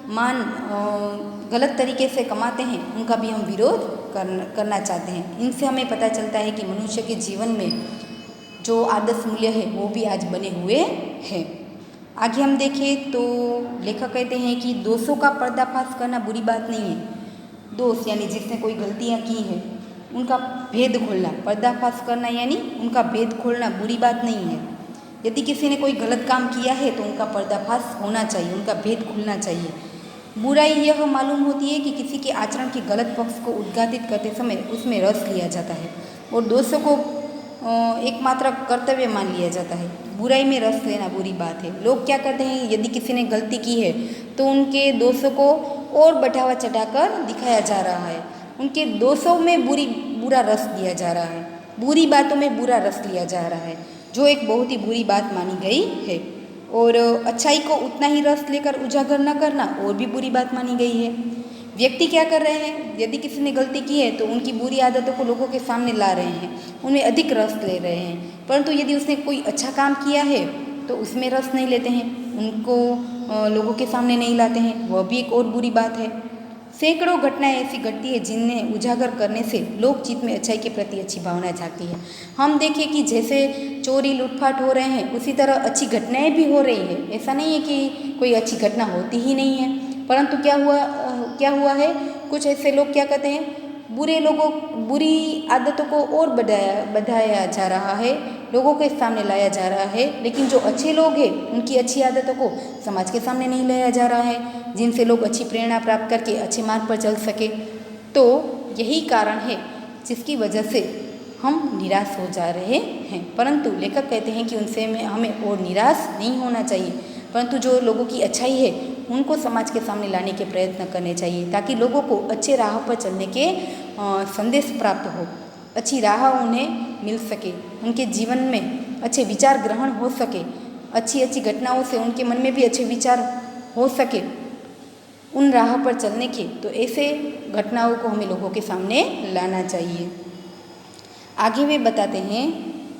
मान गलत तरीके से कमाते हैं उनका भी हम विरोध करना चाहते हैं। इनसे हमें पता चलता है कि मनुष्य के जीवन में जो आदर्श मूल्य है वो भी आज बने हुए हैं। आगे हम देखें तो लेखक कहते हैं कि दोषों का पर्दाफाश करना बुरी बात नहीं है। दोष यानी जिसने कोई गलतियाँ की हैं उनका भेद खोलना, पर्दाफाश करना यानी उनका भेद खोलना बुरी बात नहीं है। यदि किसी ने कोई गलत काम किया है तो उनका पर्दाफाश होना चाहिए, उनका भेद खुलना चाहिए। बुराई यह मालूम होती है कि किसी के आचरण के गलत पक्ष को उद्घाटित करते समय उसमें रस लिया जाता है और दोषों को एकमात्र कर्तव्य मान लिया जाता है। बुराई में रस लेना बुरी बात है। लोग क्या करते हैं, यदि किसी ने गलती की है तो उनके दोषों को और बढ़ावा चढ़ाकर दिखाया जा रहा है, उनके दोषों में बुरा रस लिया जा रहा है, बुरी बातों में बुरा रस लिया जा रहा है, जो एक बहुत ही बुरी बात मानी गई है। और अच्छाई को उतना ही रस लेकर उजागर न करना और भी बुरी बात मानी गई है। व्यक्ति क्या कर रहे हैं, यदि किसी ने गलती की है तो उनकी बुरी आदतों को लोगों के सामने ला रहे हैं, उनमें अधिक रस ले रहे हैं। परंतु यदि उसने कोई अच्छा काम किया है तो उसमें रस नहीं लेते हैं, उनको लोगों के सामने नहीं लाते हैं, वह भी एक और बुरी बात है। सैकड़ों घटनाएं ऐसी घटती है जिन्हें उजागर करने से लोकचित्त में अच्छाई के प्रति अच्छी भावना जागती है। हम देखें कि जैसे चोरी लूटपाट हो रहे हैं उसी तरह अच्छी घटनाएं भी हो रही है। ऐसा नहीं है कि कोई अच्छी घटना होती ही नहीं है, परंतु क्या हुआ है, कुछ ऐसे लोग क्या कहते हैं, बुरी आदतों को और बढ़ाया जा रहा है, लोगों के सामने लाया जा रहा है। लेकिन जो अच्छे लोग हैं उनकी अच्छी आदतों को समाज के सामने नहीं लाया जा रहा है, जिनसे लोग अच्छी प्रेरणा प्राप्त करके अच्छे मार्ग पर चल सके। तो यही कारण है जिसकी वजह से हम निराश हो जा रहे हैं। परंतु लेखक कहते हैं कि उनसे हमें और निराश नहीं होना चाहिए, परंतु जो लोगों की अच्छाई है उनको समाज के सामने लाने के प्रयत्न करने चाहिए, ताकि लोगों को अच्छे राह पर चलने के संदेश प्राप्त हो, अच्छी राह उन्हें मिल सके, उनके जीवन में अच्छे विचार ग्रहण हो सके, अच्छी घटनाओं से उनके मन में भी अच्छे विचार हो सके उन राह पर चलने के। तो ऐसे घटनाओं को हमें लोगों के सामने लाना चाहिए। आगे वे बताते हैं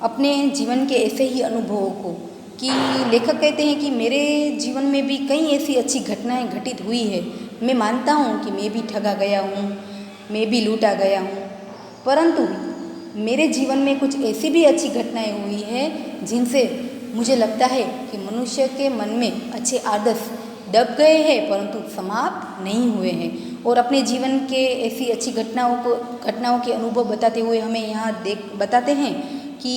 अपने जीवन के ऐसे ही अनुभवों को, कि लेखक कहते हैं कि मेरे जीवन में भी कई ऐसी अच्छी घटनाएं घटित हुई है। मैं मानता हूँ कि मैं भी ठगा गया हूँ, मैं भी लूटा गया हूँ, परंतु मेरे जीवन में कुछ ऐसी भी अच्छी घटनाएं हुई हैं जिनसे मुझे लगता है कि मनुष्य के मन में अच्छे आदर्श दब गए हैं परंतु समाप्त नहीं हुए हैं। और अपने जीवन के ऐसी अच्छी घटनाओं के अनुभव बताते हुए हमें यहाँ बताते हैं कि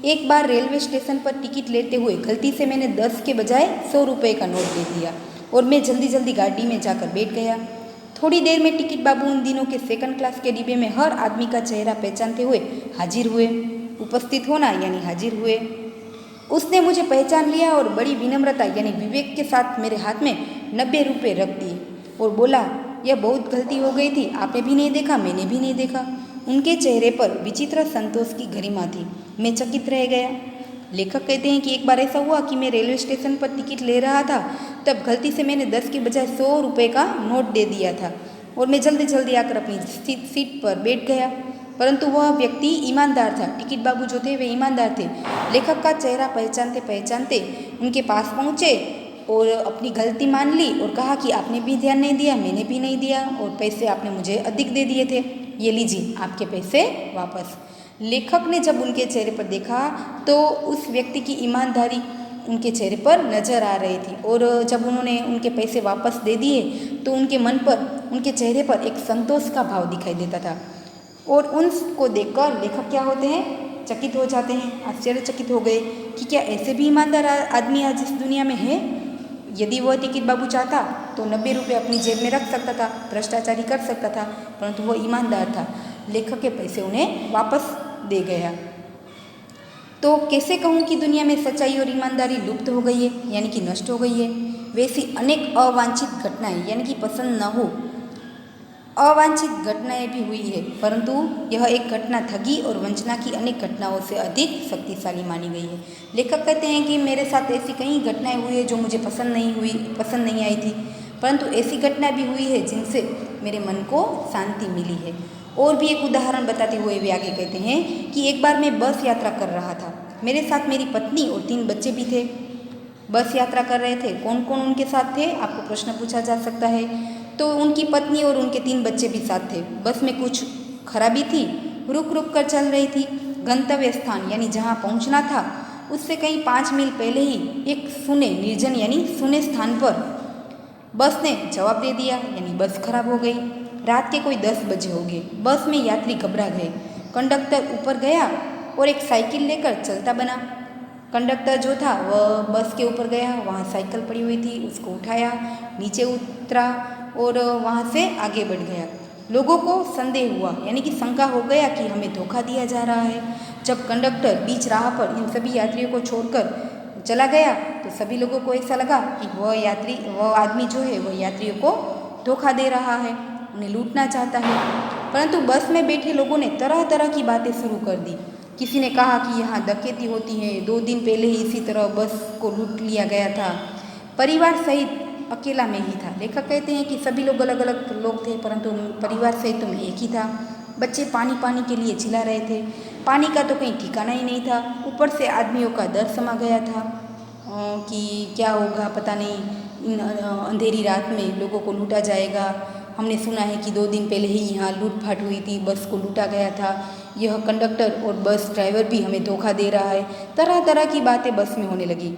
एक बार रेलवे स्टेशन पर टिकट लेते हुए गलती से मैंने 10 के बजाय 100 रुपये का नोट दे दिया और मैं जल्दी गाड़ी में जाकर बैठ गया। थोड़ी देर में टिकट बाबू उन दिनों के सेकंड क्लास के डिब्बे में हर आदमी का चेहरा पहचानते हुए हाजिर हुए। उपस्थित होना यानी हाजिर हुए। उसने मुझे पहचान लिया और बड़ी विनम्रता यानी विवेक के साथ मेरे हाथ में 90 रुपये रख दिए और बोला, यह बहुत गलती हो गई थी, आपने भी नहीं देखा, मैंने भी नहीं देखा। उनके चेहरे पर विचित्र संतोष की गरिमा थी। मैं चकित रह गया। लेखक कहते हैं कि एक बार ऐसा हुआ कि मैं रेलवे स्टेशन पर टिकट ले रहा था, तब गलती से मैंने 10 के बजाय 100 रुपये का नोट दे दिया था और मैं जल्दी आकर अपनी सीट पर बैठ गया। परंतु वह व्यक्ति ईमानदार था। टिकट बाबू जो थे वे ईमानदार थे। लेखक का चेहरा पहचानते उनके पास पहुँचे और अपनी गलती मान ली और कहा कि आपने भी ध्यान नहीं दिया, मैंने भी नहीं दिया और पैसे आपने मुझे अधिक दे दिए थे, ये लीजिए आपके पैसे वापस। लेखक ने जब उनके चेहरे पर देखा तो उस व्यक्ति की ईमानदारी उनके चेहरे पर नजर आ रही थी और जब उन्होंने उनके पैसे वापस दे दिए तो उनके मन पर, उनके चेहरे पर एक संतोष का भाव दिखाई देता था। और उनको देखकर लेखक क्या होते हैं, चकित हो जाते हैं, आश्चर्यचकित हो गए कि क्या ऐसे भी ईमानदार आदमी आज इस दुनिया में है। यदि वह टिकट बाबू चाहता तो 90 रुपये अपनी जेब में रख सकता था, भ्रष्टाचारी कर सकता था, परंतु वह ईमानदार था। लेखक के पैसे उन्हें वापस दे गया। तो कैसे कहूँ कि दुनिया में सच्चाई और ईमानदारी लुप्त हो गई है, यानी कि नष्ट हो गई है। वैसी अनेक अवांछित घटनाएं यानी कि पसंद न हो अवांछित घटनाएं भी हुई है, परंतु यह एक घटना ठगी और वंचना की अनेक घटनाओं से अधिक शक्तिशाली मानी गई है। लेखक कहते हैं कि मेरे साथ ऐसी कई घटनाएं हुई है जो मुझे पसंद नहीं आई थी, परंतु ऐसी घटनाएं भी हुई है जिनसे मेरे मन को शांति मिली है। और भी एक उदाहरण बताते हुए वे आगे कहते हैं कि एक बार मैं बस यात्रा कर रहा था। मेरे साथ मेरी पत्नी और 3 बच्चे भी थे। बस यात्रा कर रहे थे। कौन कौन उनके साथ थे, आपको प्रश्न पूछा जा सकता है। तो उनकी पत्नी और उनके 3 बच्चे भी साथ थे। बस में कुछ खराबी थी, रुक कर चल रही थी। गंतव्य स्थान यानी जहाँ पहुँचना था उससे कहीं 5 मील पहले ही एक सूने निर्जन यानी सूने स्थान पर बस ने जवाब दे दिया, यानी बस खराब हो गई। रात के कोई 10 बजे हो गए। बस में यात्री घबरा गए। कंडक्टर ऊपर गया और एक साइकिल लेकर चलता बना। कंडक्टर जो था वह बस के ऊपर गया, वहाँ साइकिल पड़ी हुई थी, उसको उठाया, नीचे उतरा और वहाँ से आगे बढ़ गया। लोगों को संदेह हुआ, यानी कि शंका हो गया कि हमें धोखा दिया जा रहा है। जब कंडक्टर बीच राह पर इन सभी यात्रियों को छोड़कर चला गया तो सभी लोगों को ऐसा लगा कि वह आदमी जो है वह यात्रियों को धोखा दे रहा है, उन्हें लूटना चाहता है। परंतु बस में बैठे लोगों ने तरह तरह की बातें शुरू कर दी। किसी ने कहा कि यहाँ डकैती होती है, 2 दिन पहले ही इसी तरह बस को लूट लिया गया था। परिवार सहित अकेला मैं ही था। लेखक कहते हैं कि सभी लोग अलग अलग लोग थे, परंतु परिवार सहित तो मैं एक ही था। बच्चे पानी पानी के लिए चिल्ला रहे थे। पानी का तो कहीं ठिकाना ही नहीं था। ऊपर से आदमियों का डर समा गया था कि क्या होगा पता नहीं, इन अंधेरी रात में लोगों को लूटा जाएगा। हमने सुना है कि 2 दिन पहले ही यहाँ लूटपाट हुई थी, बस को लूटा गया था। यह कंडक्टर और बस ड्राइवर भी हमें धोखा दे रहा है। तरह तरह की बातें बस में होने लगी।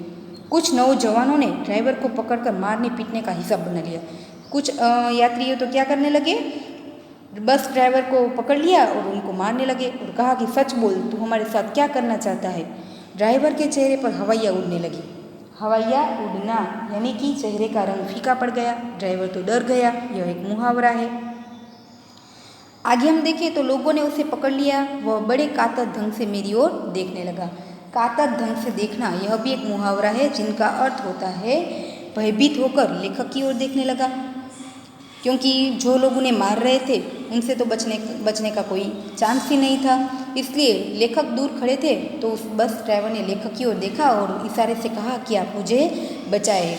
कुछ नौजवानों ने ड्राइवर को पकड़कर मारने पीटने का हिसाब बना लिया। कुछ यात्रियों तो क्या करने लगे, बस ड्राइवर को पकड़ लिया और उनको मारने लगे और कहा कि सच बोल, तू हमारे साथ क्या करना चाहता है। ड्राइवर के चेहरे पर हवाइयाँ उड़ने लगी। हवाइयाँ उड़ना यानी कि चेहरे का रंग फीका पड़ गया। ड्राइवर तो डर गया। यह एक मुहावरा है। आगे हम देखें तो लोगों ने उसे पकड़ लिया। वह बड़े कातर ढंग से मेरी ओर देखने लगा। कातर ढंग से देखना यह भी एक मुहावरा है जिनका अर्थ होता है भयभीत होकर लेखक की ओर देखने लगा, क्योंकि जो लोग उन्हें मार रहे थे उनसे तो बचने का कोई चांस ही नहीं था। इसलिए लेखक दूर खड़े थे तो उस बस ड्राइवर ने लेखक की ओर देखा और इशारे से कहा कि आप मुझे बचाए।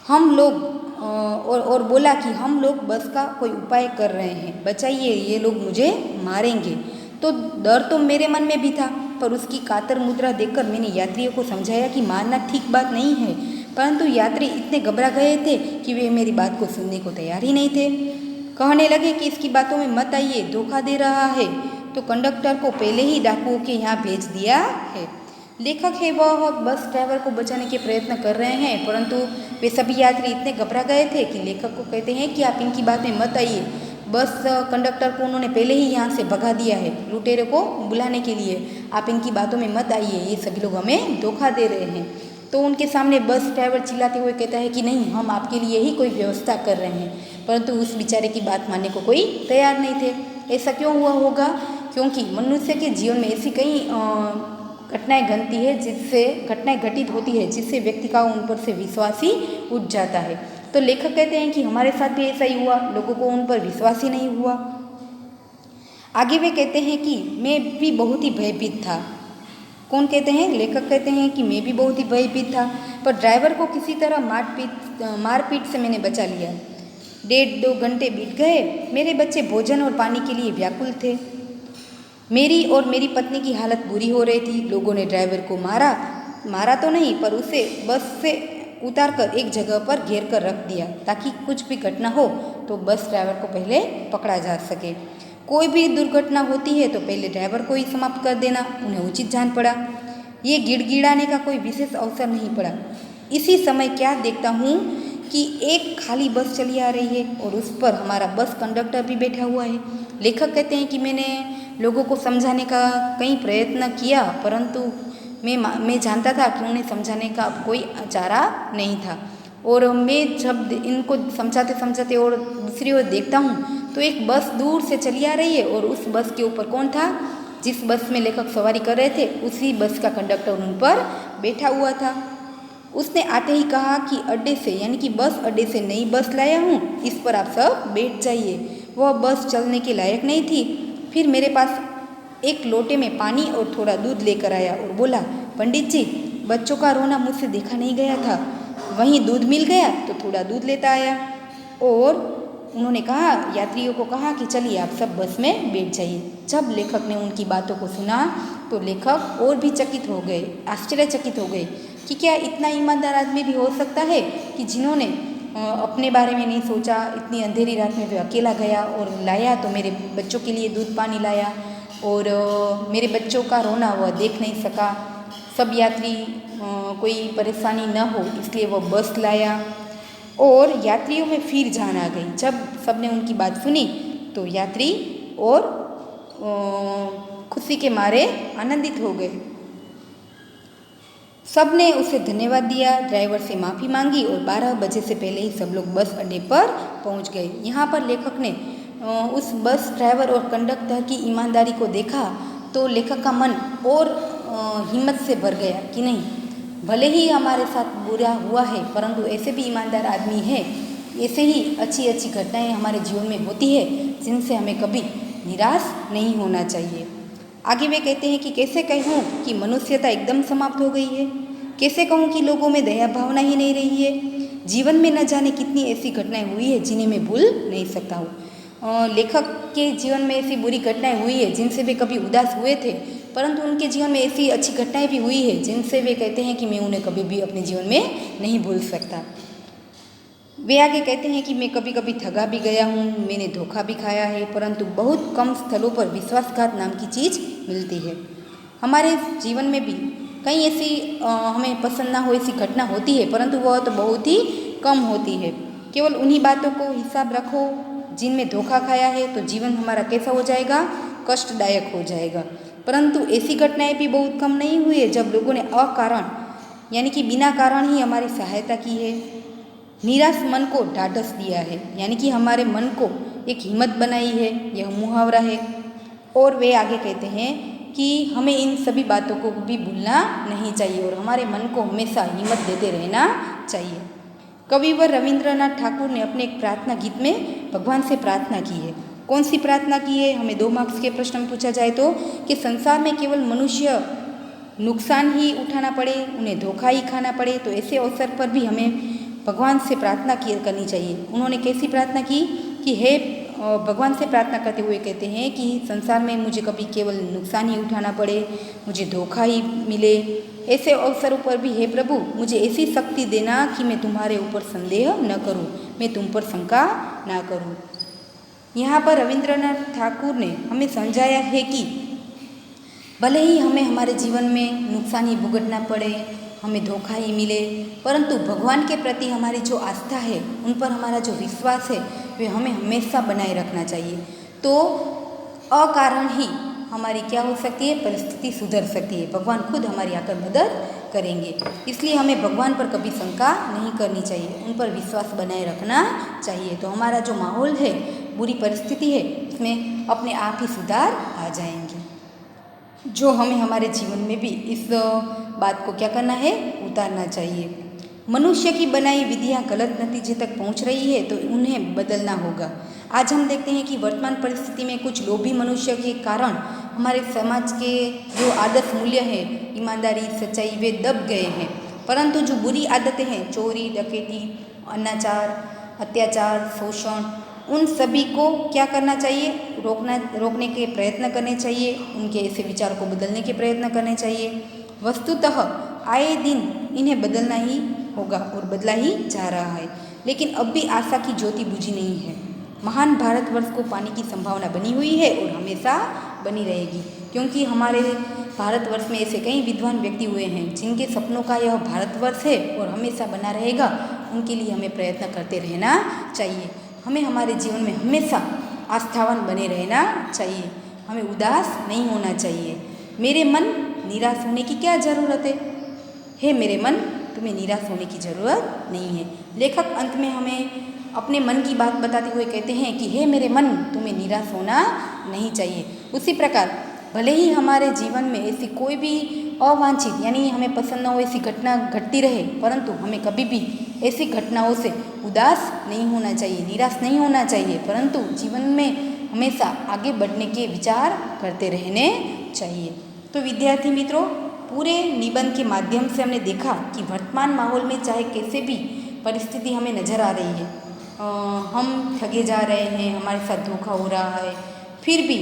हम लोग और बोला कि हम लोग बस का कोई उपाय कर रहे हैं, बचाइए, ये लोग मुझे मारेंगे। तो डर तो मेरे मन में भी था, पर उसकी कातर मुद्रा देखकर मैंने यात्रियों को समझाया कि मारना ठीक बात नहीं है। परंतु यात्री इतने घबरा गए थे कि वे मेरी बात को सुनने को तैयार ही नहीं थे। कहने लगे कि इसकी बातों में मत आइए, धोखा दे रहा है, तो कंडक्टर को पहले ही डाकुओं के यहाँ भेज दिया है। लेखक है वह बस ड्राइवर को बचाने के प्रयत्न कर रहे हैं, परंतु वे सभी यात्री इतने घबरा गए थे कि लेखक को कहते हैं कि आप इनकी बात में मत आइए। बस कंडक्टर को उन्होंने पहले ही यहाँ से भगा दिया है लुटेरे को बुलाने के लिए। आप इनकी बातों में मत आइए, ये सभी लोग हमें धोखा दे रहे हैं। तो उनके सामने बस ड्राइवर चिल्लाते हुए कहता है कि नहीं, हम आपके लिए ही कोई व्यवस्था कर रहे हैं, परंतु उस बेचारे की बात मानने को कोई तैयार नहीं थे। ऐसा क्यों हुआ होगा? क्योंकि मनुष्य के जीवन में ऐसी कई घटनाएं घटित होती है जिससे व्यक्ति का उन पर से विश्वास ही उठ जाता है। तो लेखक कहते हैं कि हमारे साथ भी ऐसा ही हुआ, लोगों को उन पर विश्वास ही नहीं हुआ। आगे वे कहते हैं कि मैं भी बहुत ही भयभीत था। कौन कहते हैं? लेखक कहते हैं कि मैं भी बहुत ही भयभीत था, पर ड्राइवर को किसी तरह मारपीट से मैंने बचा लिया। 1.5-2 घंटे बीत गए। मेरे बच्चे भोजन और पानी के लिए व्याकुल थे। मेरी और मेरी पत्नी की हालत बुरी हो रही थी। लोगों ने ड्राइवर को मारा तो नहीं, पर उसे बस से उतारकर एक जगह पर घेर कर रख दिया ताकि कुछ भी घटना हो तो बस ड्राइवर को पहले पकड़ा जा सके। कोई भी दुर्घटना होती है तो पहले ड्राइवर को ही समाप्त कर देना उन्हें उचित जान पड़ा। ये गिड़गिड़ाने का कोई विशेष अवसर नहीं पड़ा। इसी समय क्या देखता हूँ कि एक खाली बस चली आ रही है और उस पर हमारा बस कंडक्टर भी बैठा हुआ है। लेखक कहते हैं कि मैंने लोगों को समझाने का कई प्रयत्न किया, परंतु मैं जानता था कि उन्हें समझाने का कोई चारा नहीं था। और मैं जब इनको समझाते और दूसरी ओर देखता हूँ तो एक बस दूर से चली आ रही है और उस बस के ऊपर कौन था? जिस बस में लेखक सवारी कर रहे थे उसी बस का कंडक्टर उन पर बैठा हुआ था। उसने आते ही कहा कि अड्डे से, यानी कि बस अड्डे से नई बस लाया हूँ, इस पर आप सब बैठ जाइए। वह बस चलने के लायक नहीं थी। फिर मेरे पास एक लोटे में पानी और थोड़ा दूध लेकर आया और बोला, पंडित जी, बच्चों का रोना मुझसे देखा नहीं गया था, वहीं दूध मिल गया तो थोड़ा दूध लेता आया। और उन्होंने कहा, यात्रियों को कहा कि चलिए आप सब बस में बैठ जाइए। जब लेखक ने उनकी बातों को सुना तो लेखक और भी आश्चर्यचकित हो गए कि क्या इतना ईमानदार आदमी भी हो सकता है कि जिन्होंने अपने बारे में नहीं सोचा। इतनी अंधेरी रात में वे अकेला गया और लाया तो मेरे बच्चों के लिए दूध पानी लाया और मेरे बच्चों का रोना वह देख नहीं सका। सब यात्री कोई परेशानी न हो इसलिए वो बस लाया और यात्रियों में फिर जान आ गई। जब सबने उनकी बात सुनी तो यात्री और खुशी के मारे आनंदित हो गए। सब ने उसे धन्यवाद दिया, ड्राइवर से माफ़ी मांगी और 12 बजे से पहले ही सब लोग बस अड्डे पर पहुंच गए। यहाँ पर लेखक ने उस बस ड्राइवर और कंडक्टर की ईमानदारी को देखा तो लेखक का मन और हिम्मत से भर गया कि नहीं, भले ही हमारे साथ बुरा हुआ है परंतु ऐसे भी ईमानदार आदमी है, ऐसे ही अच्छी अच्छी घटनाएं हमारे जीवन में होती है जिनसे हमें कभी निराश नहीं होना चाहिए। आगे वे कहते हैं कि कैसे कहूँ कि मनुष्यता एकदम समाप्त हो गई है, कैसे कहूँ कि लोगों में दया भावना ही नहीं रही है। जीवन में न जाने कितनी ऐसी घटनाएं हुई है जिन्हें मैं भूल नहीं सकता हूँ। लेखक के जीवन में ऐसी बुरी घटनाएं हुई है जिनसे वे कभी उदास हुए थे, परंतु उनके जीवन में ऐसी अच्छी घटनाएं भी हुई है जिनसे वे कहते हैं कि मैं उन्हें कभी भी अपने जीवन में नहीं भूल सकता। वे आगे कहते हैं कि मैं कभी कभी ठगा भी गया हूँ, मैंने धोखा भी खाया है, परंतु बहुत कम स्थलों पर विश्वासघात नाम की चीज़ मिलती है। हमारे जीवन में भी कई ऐसी हमें पसंद ना हो ऐसी घटना होती है, परंतु वह तो बहुत ही कम होती है। केवल उन्हीं बातों को हिसाब रखो जिनमें धोखा खाया है तो जीवन हमारा कैसा हो जाएगा, कष्टदायक हो जाएगा। परंतु ऐसी घटनाएं भी बहुत कम नहीं हुई है जब लोगों ने अकारण यानी कि बिना कारण ही हमारी सहायता की है, निराश मन को ढाढ़स दिया है, यानी कि हमारे मन को एक हिम्मत बनाई है। यह मुहावरा है। और वे आगे कहते हैं कि हमें इन सभी बातों को भी भूलना नहीं चाहिए और हमारे मन को हमेशा हिम्मत देते रहना चाहिए। कविवर रविंद्रनाथ ठाकुर ने अपने एक प्रार्थना गीत में भगवान से प्रार्थना की है। कौन सी प्रार्थना की है? हमें 2 मार्क्स के प्रश्न में पूछा जाए तो कि संसार में केवल मनुष्य नुकसान ही उठाना पड़े, उन्हें धोखा ही खाना पड़े, तो ऐसे अवसर पर भी हमें भगवान से प्रार्थना करनी चाहिए। उन्होंने कैसी प्रार्थना की कि हे भगवान से प्रार्थना करते हुए कहते हैं कि संसार में मुझे कभी केवल नुकसान ही उठाना पड़े, मुझे धोखा ही मिले, ऐसे अवसरों पर भी हे प्रभु मुझे ऐसी शक्ति देना कि मैं तुम्हारे ऊपर संदेह न करूं, मैं तुम पर शंका ना करूं। यहाँ पर रविंद्रनाथ ठाकुर ने हमें समझाया है कि भले ही हमें हमारे जीवन में नुकसान ही भुगतना पड़े, हमें धोखा ही मिले, परंतु भगवान के प्रति हमारी जो आस्था है, उन पर हमारा जो विश्वास है, वे हमें हमेशा बनाए रखना चाहिए। तो अकारण ही हमारी क्या हो सकती है, परिस्थिति सुधर सकती है, भगवान खुद हमारी आकर मदद करेंगे। इसलिए हमें भगवान पर कभी शंका नहीं करनी चाहिए, उन पर विश्वास बनाए रखना चाहिए। तो हमारा जो माहौल है, बुरी परिस्थिति है, उसमें अपने आप ही सुधार आ जाएंगे। जो हमें हमारे जीवन में भी इस बात को क्या करना है, उतारना चाहिए। मनुष्य की बनाई विधियाँ गलत नतीजे तक पहुंच रही है तो उन्हें बदलना होगा। आज हम देखते हैं कि वर्तमान परिस्थिति में कुछ लोभी मनुष्य के कारण हमारे समाज के जो आदर्श मूल्य हैं, ईमानदारी, सच्चाई, वे दब गए हैं। परंतु जो बुरी आदतें हैं, चोरी, डकैती, अनाचार, अत्याचार, शोषण, उन सभी को क्या करना चाहिए, रोकने के प्रयत्न करने चाहिए, उनके ऐसे विचार को बदलने के प्रयत्न करने चाहिए। वस्तुतः आए दिन इन्हें बदलना ही होगा और बदला ही जा रहा है, लेकिन अब भी आशा की ज्योति बुझी नहीं है। महान भारतवर्ष को पाने की संभावना बनी हुई है और हमेशा बनी रहेगी, क्योंकि हमारे भारतवर्ष में ऐसे कई विद्वान व्यक्ति हुए हैं जिनके सपनों का यह भारतवर्ष है और हमेशा बना रहेगा। उनके लिए हमें प्रयत्न करते रहना चाहिए। हमें हमारे जीवन में हमेशा आस्थावान बने रहना चाहिए, हमें उदास नहीं होना चाहिए। मेरे मन, निराश होने की क्या ज़रूरत है? हे मेरे मन, तुम्हें निराश होने की ज़रूरत नहीं है। लेखक अंत में हमें अपने मन की बात बताते हुए कहते हैं कि हे मेरे मन, तुम्हें निराश होना नहीं चाहिए। उसी प्रकार भले ही हमारे जीवन में ऐसी कोई भी अवांछित यानी हमें पसंद न हो ऐसी घटना घटती रहे, परंतु हमें कभी भी ऐसी घटनाओं से उदास नहीं होना चाहिए, निराश नहीं होना चाहिए, परंतु जीवन में हमेशा आगे बढ़ने के विचार करते रहने चाहिए। तो विद्यार्थी मित्रों, पूरे निबंध के माध्यम से हमने देखा कि वर्तमान माहौल में चाहे कैसे भी परिस्थिति हमें नज़र आ रही है, हम ठगे जा रहे हैं, हमारे साथ धोखा हो रहा है, फिर भी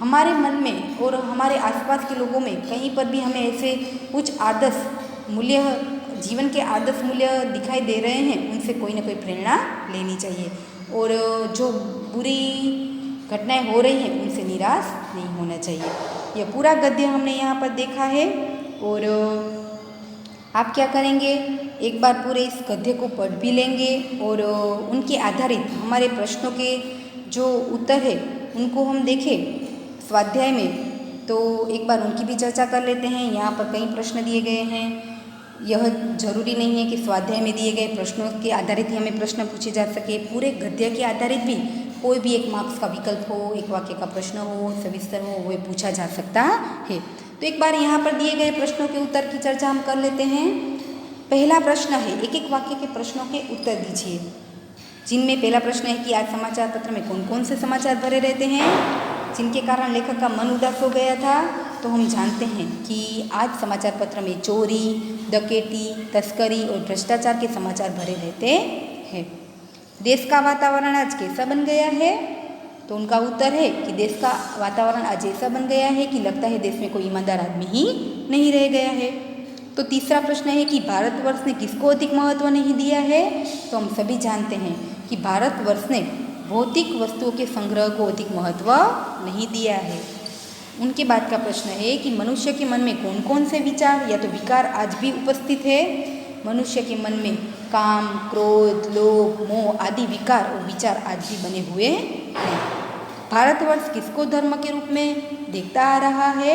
हमारे मन में और हमारे आसपास के लोगों में कहीं पर भी हमें ऐसे कुछ आदर्श मूल्य, जीवन के आदर्श मूल्य दिखाई दे रहे हैं, उनसे कोई ना कोई प्रेरणा लेनी चाहिए और जो बुरी घटनाएं हो रही हैं उनसे निराश नहीं होना चाहिए। यह पूरा गद्य हमने यहाँ पर देखा है। और आप क्या करेंगे, एक बार पूरे इस गद्य को पढ़ भी लेंगे और उनके आधारित हमारे प्रश्नों के जो उत्तर है उनको हम देखें स्वाध्याय में, तो एक बार उनकी भी चर्चा कर लेते हैं। यहाँ पर कई प्रश्न दिए गए हैं। यह जरूरी नहीं है कि स्वाध्याय में दिए गए प्रश्नों के आधारित ही हमें प्रश्न पूछे जा सके, पूरे गद्य के आधारित भी कोई भी एक मार्क्स का विकल्प हो, एक वाक्य का प्रश्न हो, सविस्तर हो, वो पूछा जा सकता है। तो एक बार यहाँ पर दिए गए प्रश्नों के उत्तर की चर्चा हम कर लेते हैं। पहला प्रश्न है, एक एक वाक्य के प्रश्नों के उत्तर दीजिए, जिनमें पहला प्रश्न है कि आज समाचार पत्र में कौन कौन से समाचार भरे रहते हैं जिनके कारण लेखक का मन उदास हो गया था। तो हम जानते हैं कि आज समाचार पत्र में चोरी, डकैती, तस्करी और भ्रष्टाचार के समाचार भरे रहते हैं। देश का वातावरण आज कैसा बन गया है, तो उनका उत्तर है कि देश का वातावरण आज ऐसा बन गया है कि लगता है देश में कोई ईमानदार आदमी ही नहीं रह गया है। तो तीसरा प्रश्न है कि भारतवर्ष ने किसको अधिक महत्व नहीं दिया है, तो हम सभी जानते हैं कि भारतवर्ष ने भौतिक वस्तुओं के संग्रह को अधिक महत्व नहीं दिया है। उनके बाद का प्रश्न है कि मनुष्य के मन में कौन कौन से विचार या तो विकार आज भी उपस्थित है। मनुष्य के मन में काम, क्रोध, लोभ, मोह आदि विकार और विचार आज भी बने हुए हैं। भारतवर्ष किसको धर्म के रूप में देखता आ रहा है,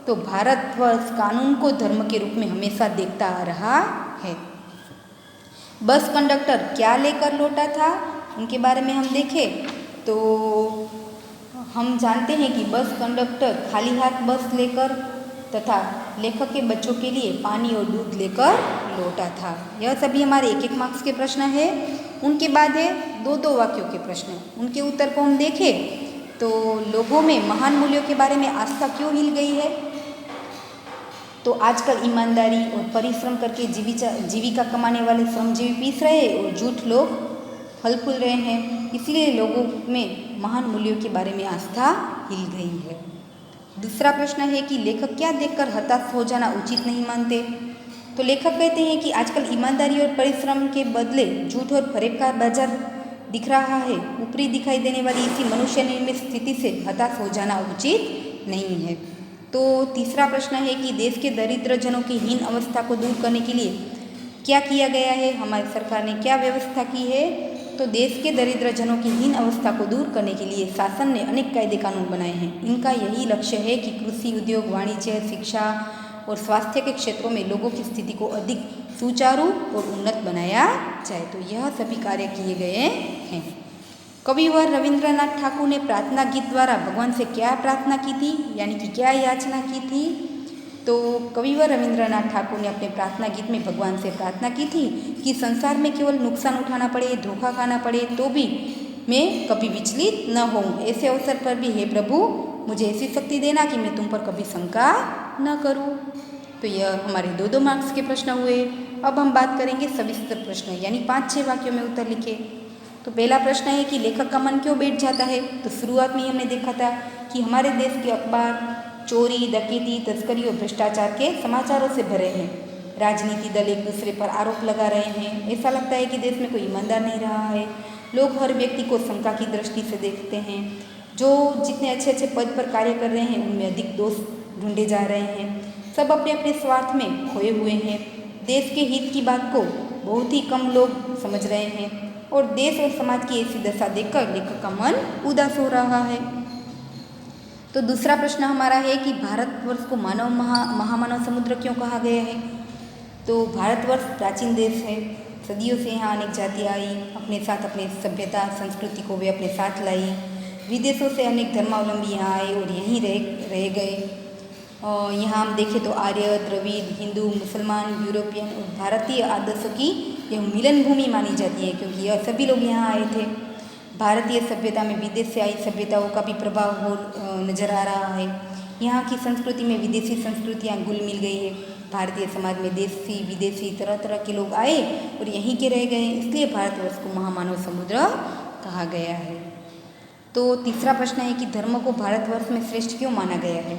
तो भारतवर्ष कानून को धर्म के रूप में हमेशा देखता आ रहा है। बस कंडक्टर क्या लेकर लौटा था, उनके बारे में हम देखें तो हम जानते हैं कि बस कंडक्टर खाली हाथ बस लेकर तथा लेखक के बच्चों के लिए पानी और दूध लेकर लौटा था। यह सभी हमारे एक एक मार्क्स के प्रश्न है। उनके बाद है दो दो वाक्यों के प्रश्न। उनके उत्तर को हम देखें तो लोगों में महान मूल्यों के बारे में आस्था क्यों हिल गई है, तो आजकल ईमानदारी और परिश्रम करके जीविका कमाने वाले श्रमजीवी पीस रहे और झूठ लोग फल फूल रहे हैं, इसलिए लोगों में महान मूल्यों के बारे में आस्था हिल गई है। दूसरा प्रश्न है कि लेखक क्या देखकर हताश हो जाना उचित नहीं मानते, तो लेखक कहते हैं कि आजकल ईमानदारी और परिश्रम के बदले झूठ और फरेब का बाजार दिख रहा है। ऊपरी दिखाई देने वाली इसी मनुष्य निर्मित स्थिति से हताश हो जाना उचित नहीं है। तो तीसरा प्रश्न है कि देश के दरिद्र जनों की हीन अवस्था को दूर करने के लिए क्या किया गया है, हमारी सरकार ने क्या व्यवस्था की है, तो देश के दरिद्र जनों की हीन अवस्था को दूर करने के लिए शासन ने अनेक कायदे कानून बनाए हैं। इनका यही लक्ष्य है कि कृषि, उद्योग, वाणिज्य, शिक्षा और स्वास्थ्य के क्षेत्रों में लोगों की स्थिति को अधिक सुचारू और उन्नत बनाया जाए। तो यह सभी कार्य किए गए हैं। कविवर रविंद्रनाथ ठाकुर ने प्रार्थना गीत द्वारा भगवान से क्या प्रार्थना की थी, यानी कि क्या याचना की थी, तो कविवर रविंद्रनाथ ठाकुर ने अपने प्रार्थना गीत में भगवान से प्रार्थना की थी कि संसार में केवल नुकसान उठाना पड़े, धोखा खाना पड़े तो भी मैं कभी विचलित न होऊं। ऐसे अवसर पर भी हे प्रभु मुझे ऐसी शक्ति देना कि मैं तुम पर कभी शंका न करूं। तो यह हमारे दो दो मार्क्स के प्रश्न हुए। अब हम बात करेंगे सविस्तर प्रश्न, यानी 5-6 वाक्यों में उत्तर लिखे। तो पहला प्रश्न है कि लेखक का मन क्यों बैठ जाता है, तो शुरुआत में हमने देखा था कि हमारे देश के अखबार चोरी, डकैती, तस्करी और भ्रष्टाचार के समाचारों से भरे हैं। राजनीति दल एक दूसरे पर आरोप लगा रहे हैं। ऐसा लगता है कि देश में कोई ईमानदार नहीं रहा है। लोग हर व्यक्ति को शंका की दृष्टि से देखते हैं। जो जितने अच्छे अच्छे पद पर कार्य कर रहे हैं उनमें अधिक दोष ढूंढे जा रहे हैं। सब अपने अपने स्वार्थ में खोए हुए हैं। देश के हित की बात को बहुत ही कम लोग समझ रहे हैं और देश और समाज की ऐसी दशा देखकर लेखक का मन उदास हो रहा है। तो दूसरा प्रश्न हमारा है कि भारतवर्ष को महामानव समुद्र क्यों कहा गया है, तो भारतवर्ष प्राचीन देश है। सदियों से यहाँ अनेक जातियाँ आई, अपने साथ अपने सभ्यता संस्कृति को वे अपने साथ लाई। विदेशों से अनेक धर्मावलंबी यहाँ आए और यहीं रह गए। यहाँ हम देखें तो आर्य, द्रविड़, हिंदू, मुसलमान, यूरोपियन और भारतीय आदर्शों की यह मिलन भूमि मानी जाती है, क्योंकि यह सभी लोग यहाँ आए थे। भारतीय सभ्यता में विदेश से आई सभ्यताओं का भी प्रभाव हो नजर आ रहा है। यहाँ की संस्कृति में विदेशी संस्कृतियाँ घुल मिल गई है। भारतीय समाज में देशी विदेशी तरह तरह के लोग आए और यहीं के रह गए, इसलिए भारतवर्ष को महामानव समुद्र कहा गया है। तो तीसरा प्रश्न है कि धर्म को भारतवर्ष में श्रेष्ठ क्यों माना गया है,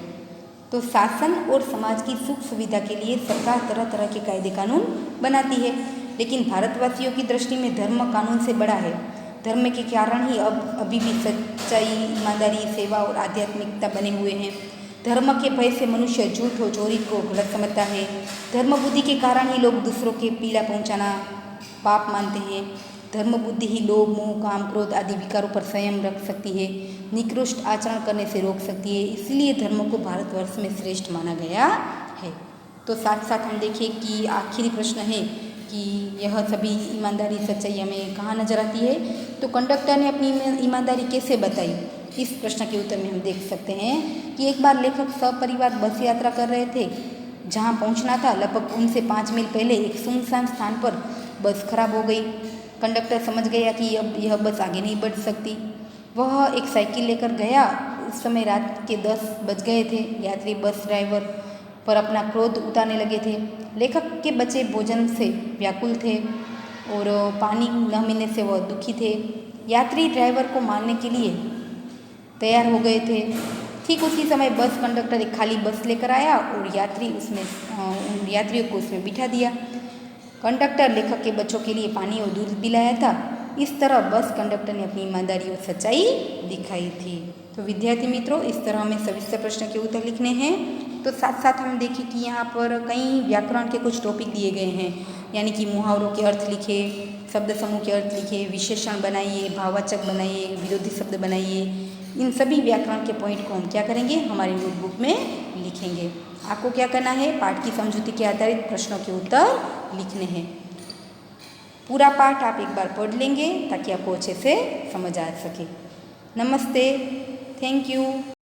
तो शासन और समाज की सुख सुविधा के लिए सरकार तरह तरह के कायदे कानून बनाती है, लेकिन भारतवासियों की दृष्टि में धर्म कानून से बड़ा है। धर्म के कारण ही अभी भी सच्चाई, ईमानदारी, सेवा और आध्यात्मिकता बने हुए हैं। धर्म के भय से मनुष्य झूठ और चोरी को गलत समझता है। धर्म बुद्धि के कारण ही लोग दूसरों के पीड़ा पहुंचाना पाप मानते हैं। धर्म बुद्धि ही लोभ, मोह, काम, क्रोध आदि विकारों पर संयम रख सकती है, निकृष्ट आचरण करने से रोक सकती है। इसलिए धर्म को भारतवर्ष में श्रेष्ठ माना गया है। तो साथ साथ हम देखिए कि आखिरी प्रश्न है कि यह सभी ईमानदारी सच्चाई हमें कहाँ नजर आती है। तो कंडक्टर ने अपनी ईमानदारी कैसे बताई, इस प्रश्न के उत्तर में हम देख सकते हैं कि एक बार लेखक सपरिवार बस यात्रा कर रहे थे। जहाँ पहुँचना था लगभग उनसे 5 मील पहले एक सुनसान स्थान पर बस खराब हो गई। कंडक्टर समझ गया कि अब यह बस आगे नहीं बढ़ सकती। वह एक साइकिल लेकर गया। उस समय रात के 10 बज गए थे। यात्री बस ड्राइवर पर अपना क्रोध उतारने लगे थे। लेखक के बच्चे भोजन से व्याकुल थे और पानी न मिलने से वह दुखी थे। यात्री ड्राइवर को मारने के लिए तैयार हो गए थे। ठीक उसी समय बस कंडक्टर एक खाली बस लेकर आया और यात्रियों को उसमें बिठा दिया। कंडक्टर लेखक के बच्चों के लिए पानी और दूध पिलाया था। इस तरह बस कंडक्टर ने अपनी ईमानदारी और सच्चाई दिखाई थी। तो विद्यार्थी मित्रों, इस तरह हमें सविस्तर प्रश्न के उत्तर लिखने हैं। तो साथ साथ हम देखें कि यहाँ पर कई व्याकरण के कुछ टॉपिक दिए गए हैं, यानी कि मुहावरों के अर्थ लिखे, शब्द समूह के अर्थ लिखे, विशेषण बनाइए, भाववाचक बनाइए, विरोधी शब्द बनाइए। इन सभी व्याकरण के पॉइंट को हम क्या करेंगे, हमारी नोटबुक में लिखेंगे। आपको क्या करना है, पाठ की समझूती के आधारित प्रश्नों के उत्तर लिखने हैं। पूरा पाठ आप एक बार पढ़ लेंगे ताकि आपको अच्छे से समझ आ सके। नमस्ते, थैंक यू।